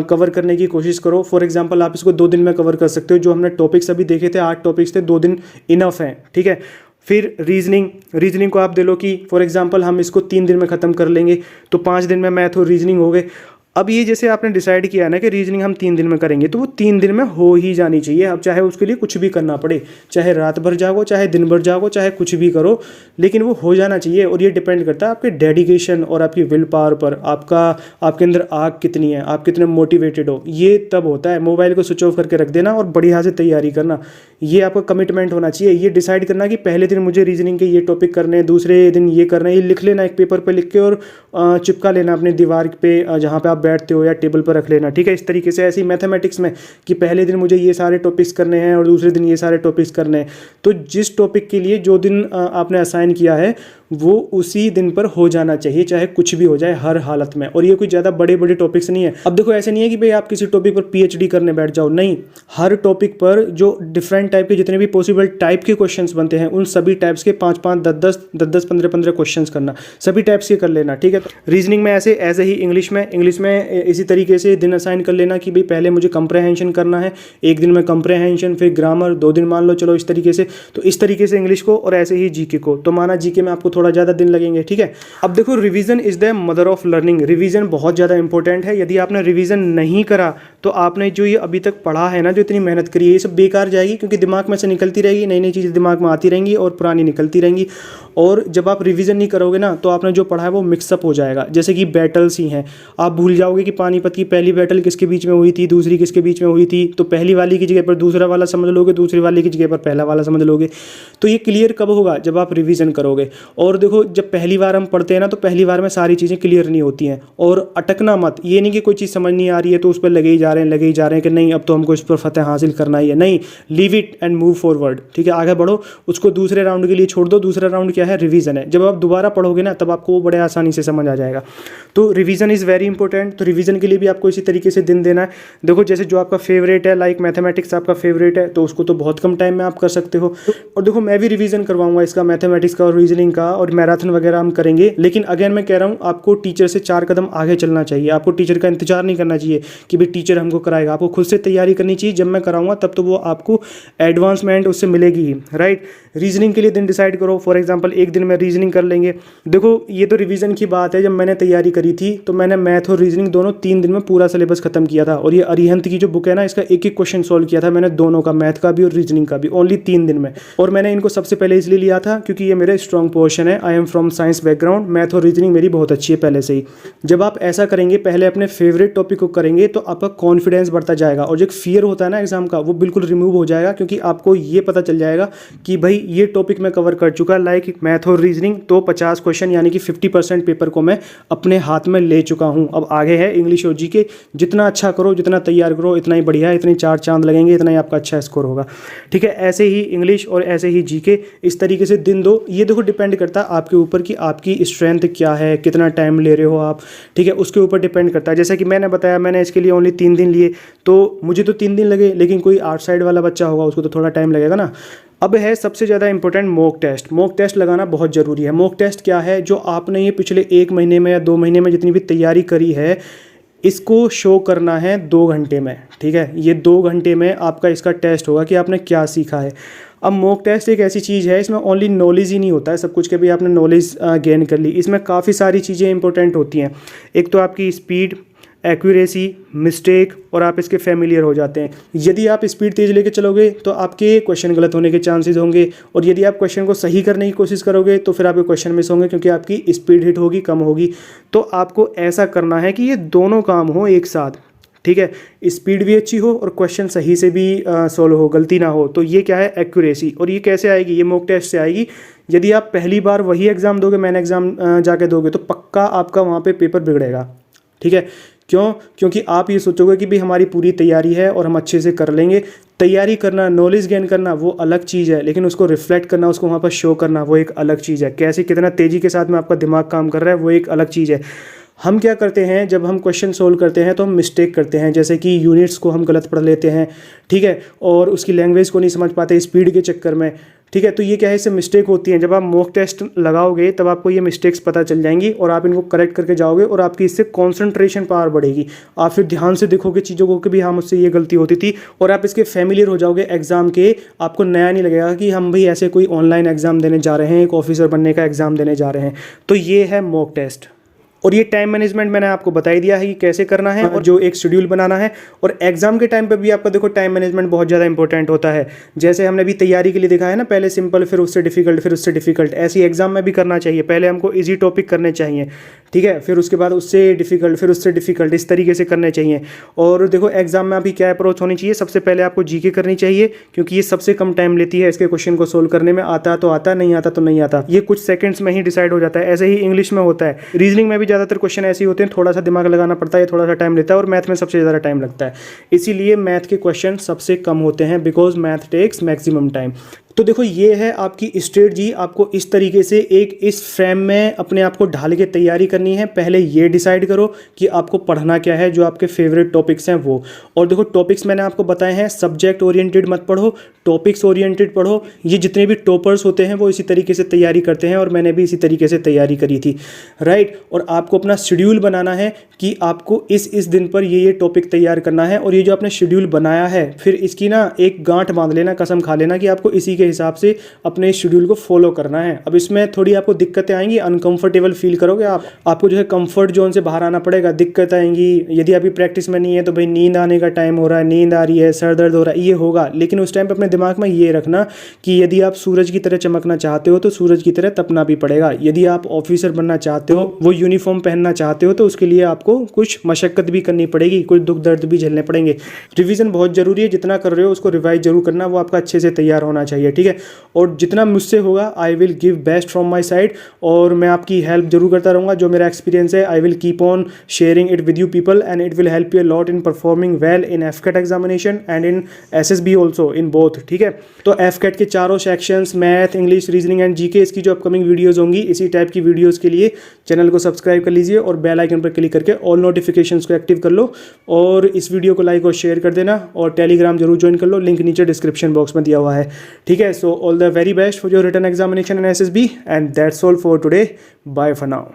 कवर करने की कोशिश करो। फॉर एग्जांपल आप इसको 2 दिन में कवर कर सकते हो। जो हमने टॉपिक्स अभी देखे थे 8 टॉपिक्स थे, 2 दिन इनफ हैं, ठीक है। फिर रीजनिंग को आप दे लो कि फॉर एग्जांपल हम इसको 3 दिन में ख़त्म कर लेंगे, तो 5 दिन में मैथ और रीजनिंग हो गए। अब ये जैसे आपने डिसाइड किया ना कि रीजनिंग हम 3 दिन में करेंगे, तो वो 3 दिन में हो ही जानी चाहिए। अब चाहे उसके लिए कुछ भी करना पड़े, चाहे रात भर जागो, चाहे दिन भर जागो, चाहे कुछ भी करो, लेकिन वो हो जाना चाहिए। और ये डिपेंड करता है आपके डेडिकेशन और आपकी विल पावर पर, आपके अंदर आग कितनी है, आप कितने मोटिवेटेड हो। ये तब होता है। मोबाइल को स्विच ऑफ करके रख देना और बढ़िया से तैयारी करना, ये आपका कमिटमेंट होना चाहिए। ये डिसाइड करना कि पहले दिन मुझे रीजनिंग के ये टॉपिक करने हैं, दूसरे दिन ये करना है, ये लिख लेना एक पेपर पे लिख के और चिपका लेना अपनी दीवार पे जहाँ पे आप बैठते हो या टेबल पर रख लेना, ठीक है। इस तरीके से ऐसी मैथमेटिक्स में कि पहले दिन मुझे ये सारे टॉपिक्स करने हैं और दूसरे दिन ये सारे टॉपिक्स करने हैं। तो जिस टॉपिक के लिए जो दिन आपने असाइन किया है वो उसी दिन पर हो जाना चाहिए, चाहे कुछ भी हो जाए, हर हालत में। और ये कोई ज़्यादा बड़े बड़े टॉपिक्स नहीं है। अब देखो ऐसे नहीं है कि भाई आप किसी टॉपिक पर पीएचडी करने बैठ जाओ, नहीं। हर टॉपिक पर जो डिफरेंट टाइप के जितने भी पॉसिबल टाइप के क्वेश्चंस बनते हैं, उन सभी टाइप्स के 5-5, 10-10, 15-15 क्वेश्चंस करना, सभी टाइप्स के कर लेना, ठीक है। रीजनिंग में ऐसे ही इंग्लिश में इसी तरीके से दिन असाइन कर लेना कि भाई पहले मुझे कंप्रहेंशन करना है, एक दिन में कंप्रहेंशन, फिर ग्रामर, 2 दिन मान लो, चलो इस तरीके से। तो इस तरीके से इंग्लिश को और ऐसे ही जीके को, तो माना जीके में आपको थोड़ा ज़्यादा दिन लगेंगे, ठीक है। अब देखो revision is the mother of learning. Revision बहुत ज़्यादा इंपॉर्टेंट है। यदि आपने रिवीजन नहीं करा तो आपने जो ये अभी तक पढ़ा है ना, जो इतनी मेहनत करी है, ये सब बेकार जाएगी, क्योंकि दिमाग में से निकलती रहेगी, नई नई चीज़ें दिमाग में आती रहेंगी और पुरानी निकलती रहेंगी। और जब आप रिवीजन नहीं करोगे ना, तो आपने जो पढ़ा है वो मिक्सअप हो जाएगा। जैसे कि बैटल्स ही हैं, आप भूल जाओगे कि पानीपत की पहली बैटल किसके बीच में हुई थी, दूसरी किसके बीच में हुई थी। तो पहली वाली की जगह पर दूसरा वाला समझ लोगे, दूसरी वाली की जगह पर पहला वाला समझ लोगे। तो ये क्लियर कब होगा? जब आप रिवीजन करोगे। और देखो जब पहली बार हम पढ़ते हैं ना, तो पहली बार में सारी चीज़ें क्लियर नहीं होती हैं। और अटकना मत, ये नहीं कि कोई चीज़ समझ नहीं आ रही है तो उस पर लगे ही जा रहे हैं कि नहीं अब तो हमको इस पर फतेह हासिल करना ही है। नहीं, leave it and move forward, ठीक है, आगे बढ़ो। उसको दूसरे राउंड के लिए छोड़ दो। दूसरा राउंड क्या है? रिवीजन है। जब आप दोबारा पढ़ोगे ना, तब आपको वो बड़े आसानी से समझ आ जाएगा। तो रिवीजन इज़ वेरी इंपॉर्टेंट। तो रिवीजन के लिए भी आपको इसी तरीके से दिन देना है। देखो जैसे जो आपका फेवरेट है, लाइक मैथमेटिक्स आपका फेवरेट है, तो उसको तो बहुत कम टाइम में आप कर सकते हो। और देखो मैं भी रिवीजन करवाऊंगा इसका, मैथमेटिक्स का और रीजनिंग का, और मैराथन वगैरह हम करेंगे। लेकिन अगेन मैं कह रहा हूँ, आपको टीचर से 4 कदम आगे चलना चाहिए। आपको टीचर का इंतजार नहीं करना चाहिए कि भाई टीचर हमको कराएगा। आपको खुद से तैयारी करनी चाहिए। जब मैं कराऊंगा तब तो वो आपको एडवांसमेंट उससे मिलेगी ही, राइट। रीजनिंग के लिए दिन डिसाइड करो। फॉर एग्जांपल एक दिन में रीजनिंग कर लेंगे। देखो ये तो रिवीजन की बात है। जब मैंने तैयारी करी थी तो मैंने मैथ और रीजनिंग दोनों 3 दिन में पूरा सिलेबस खत्म किया था। और ये अरिहंत की जो बुक है ना, इसका एक एक क्वेश्चन सॉल्व किया था मैंने, दोनों का, मैथ का भी और रीजनिंग का भी, ओनली 3 दिन में। और मैंने इनको सबसे पहले इसलिए लिया था क्योंकि ये मेरा स्ट्रॉन्ग पोर्शन है। I am from science background, math और रीजनिंग मेरी बहुत अच्छी है पहले से ही। जब आप ऐसा करेंगे, पहले अपने फेवरेट टॉपिक को करेंगे, तो आपका कॉन्फिडेंस बढ़ता जाएगा। और जो एक फियर होता है ना एग्जाम का, वो बिल्कुल रिमूव हो जाएगा, क्योंकि आपको ये पता चल जाएगा कि भाई ये टॉपिक मैं कवर कर चुका, लाइक मैथ और रीजनिंग। तो 50 क्वेश्चन यानी कि 50% पेपर को मैं अपने हाथ में ले चुका हूँ। अब आगे है इंग्लिश और जीके। जितना अच्छा करो, जितना तैयार करो, इतना ही बढ़िया है, इतने 4 चांद लगेंगे, इतना ही आपका अच्छा स्कोर होगा, ठीक है। ऐसे ही इंग्लिश और ऐसे ही जीके, इस तरीके से दिन दो। ये देखो डिपेंड करता है आपके ऊपर कि आपकी स्ट्रेंथ क्या है, कितना टाइम ले रहे हो आप, ठीक है, उसके ऊपर डिपेंड करता है। जैसे कि मैंने बताया, मैंने इसके लिए ओनली 3 दिन लिए, तो मुझे तो 3 दिन लगे, लेकिन कोई आउटसाइड वाला बच्चा होगा उसको तो थोड़ा टाइम लगेगा ना। अब है सबसे ज़्यादा important mock test. Mock test लगाना बहुत ज़रूरी है। मॉक टेस्ट क्या है? जो आपने ये पिछले 1 महीने में या 2 महीने में जितनी भी तैयारी करी है, इसको शो करना है 2 घंटे में, ठीक है। ये 2 घंटे में आपका इसका टेस्ट होगा कि आपने क्या सीखा है। अब मॉक टेस्ट एक ऐसी चीज़ है, इसमें ओनली नॉलेज ही नहीं होता है सब कुछ के भी आपने नॉलेज गेन कर ली। इसमें काफ़ी सारी चीज़ें इंपॉर्टेंट होती हैं। एक तो आपकी स्पीड, एक्यूरेसी, मिस्टेक, और आप इसके फेमिलियर हो जाते हैं। यदि आप स्पीड तेज़ लेके चलोगे तो आपके क्वेश्चन गलत होने के चांसेस होंगे, और यदि आप क्वेश्चन को सही करने की कोशिश करोगे तो फिर आपके क्वेश्चन मिस होंगे, क्योंकि आपकी स्पीड हिट होगी, कम होगी। तो आपको ऐसा करना है कि ये दोनों काम हो एक साथ, ठीक है। स्पीड भी अच्छी हो और क्वेश्चन सही से भी सॉल्व हो, गलती ना हो। तो ये क्या है? एक्यूरेसी। और ये कैसे आएगी? ये मॉक टेस्ट से आएगी। यदि आप पहली बार वही एग्ज़ाम दोगे, मैन एग्ज़ाम जाके दोगे, तो पक्का आपका वहाँ पे पेपर बिगड़ेगा, ठीक है। क्यों? क्योंकि आप ये सोचोगे कि भाई हमारी पूरी तैयारी है और हम अच्छे से कर लेंगे। तैयारी करना, नॉलेज गेन करना वो अलग चीज़ है, लेकिन उसको रिफ्लेक्ट करना, उसको वहाँ पर शो करना वो एक अलग चीज़ है। कैसे, कितना तेज़ी के साथ में आपका दिमाग काम कर रहा है वो एक अलग चीज़ है। हम क्या करते हैं, जब हम क्वेश्चन सोल्व करते हैं तो हम मिस्टेक करते हैं, जैसे कि यूनिट्स को हम गलत पढ़ लेते हैं, ठीक है, और उसकी लैंग्वेज को नहीं समझ पाते स्पीड के चक्कर में, ठीक है। तो ये क्या है, इससे मिस्टेक होती है। जब आप मॉक टेस्ट लगाओगे तब आपको ये मिस्टेक्स पता चल जाएंगी और आप इनको करेक्ट करके जाओगे, और आपकी इससे कॉन्सेंट्रेशन पावर बढ़ेगी। आप फिर ध्यान से देखोगे चीज़ों को कि भी हाँ मुझसे ये गलती होती थी, और आप इसके फैमिलियर हो जाओगे एग्जाम के। आपको नया नहीं लगेगा कि हम भाई ऐसे कोई ऑनलाइन एग्जाम देने जा रहे हैं, एक ऑफिसर बनने का एग्जाम देने जा रहे हैं। तो ये है मॉक टेस्ट। और ये टाइम मैनेजमेंट मैंने आपको बता ही दिया है कि कैसे करना है और जो एक शेड्यूल बनाना है। और एग्जाम के टाइम पे भी आपका देखो टाइम मैनेजमेंट बहुत ज़्यादा इंपॉर्टेंट होता है। जैसे हमने भी तैयारी के लिए देखा है ना, पहले सिंपल फिर उससे डिफिकल्ट फिर उससे डिफिकल्ट, ऐसी एग्जाम में भी करना चाहिए। पहले हमको ईजी टॉपिक करने चाहिए, ठीक है, फिर उसके बाद उससे डिफिकल्ट फिर उससे डिफिकल्ट, इस तरीके से करने चाहिए। और देखो एग्जाम में अभी क्या अप्रोच होनी चाहिए, सबसे पहले आपको जीके करनी चाहिए क्योंकि ये सबसे कम टाइम लेती है इसके क्वेश्चन को सोल्व करने में। आता तो आता, नहीं आता तो नहीं आता, ये कुछ सेकंड्स में ही डिसाइड हो जाता है। ऐसे ही इंग्लिश में होता है, रीजनिंग में भी ज़्यादातर क्वेश्चन ऐसे होते हैं, थोड़ा सा दिमाग लगाना पड़ता है, थोड़ा सा टाइम लेता है। और मैथ में सबसे ज़्यादा टाइम लगता है, इसीलिए मैथ के क्वेश्चन सबसे कम होते हैं, because math takes maximum time. तो देखो ये है आपकी स्ट्रेटजी, आपको इस तरीके से एक इस फ्रेम में अपने आप को ढाल के तैयारी करनी है। पहले ये डिसाइड करो कि आपको पढ़ना क्या है, जो आपके फेवरेट टॉपिक्स हैं वो। और देखो टॉपिक्स मैंने आपको बताए हैं, सब्जेक्ट ओरिएंटेड मत पढ़ो, टॉपिक्स ओरिएंटेड पढ़ो। ये जितने भी टॉपर्स होते हैं वो इसी तरीके से तैयारी करते हैं और मैंने भी इसी तरीके से तैयारी करी थी, राइट। और आपको अपना शेड्यूल बनाना है कि आपको इस दिन पर ये टॉपिक तैयार करना है। और ये जो आपने शेड्यूल बनाया है, फिर इसकी ना एक गांठ बांध लेना, कसम खा लेना कि आपको इसी के हिसाब से अपने शेड्यूल को फॉलो करना है। अब इसमें थोड़ी आपको दिक्कतें आएंगी, अनकंफर्टेबल फील करोगे आपको जो है कंफर्ट जोन से बाहर आना पड़ेगा, दिक्कत आएंगी। यदि अभी प्रैक्टिस में नहीं है तो भाई नींद आने का टाइम हो रहा है, नींद आ रही है, सर दर्द हो रहा है, ये होगा। लेकिन उस टाइम पे अपने दिमाग में ये रखना कि यदि आप सूरज की तरह चमकना चाहते हो तो सूरज की तरह तपना भी पड़ेगा। यदि आप ऑफिसर बनना चाहते हो, वो यूनिफॉर्म पहनना चाहते हो, तो उसके लिए आपको कुछ मशक्कत भी करनी पड़ेगी, कुछ दुख दर्द भी झेलने पड़ेंगे। रिवीजन बहुत जरूरी है, जितना कर रहे हो उसको रिवाइज जरूर करना, वो आपका अच्छे से तैयार होना चाहिए, ठीक है। और जितना मुझसे होगा I will give best from my side, और मैं आपकी हेल्प जरूर करता रहूँगा। जो मेरा एक्सपीरियंस है I will keep on sharing it with you people and it will help you lot in performing well in AFCAT examination and in SSB also, in both, ठीक है। तो एफकेट के चारों sections, math, English, reasoning and GK, इसकी जो upcoming videos होंगी, इसी type की वीडियोज़ के लिए चैनल को सब्सक्राइब कर लीजिए और बेल आइकन पर क्लिक करके ऑल नोटिफिकेशंस को एक्टिव कर लो। और इस वीडियो को लाइक और शेयर कर देना, और टेलीग्राम जरूर ज्वाइन कर लो, लिंक नीचे डिस्क्रिप्शन बॉक्स में दिया हुआ है, ठीक है। So all the very best for your written examination in SSB, and that's all for today. Bye for now.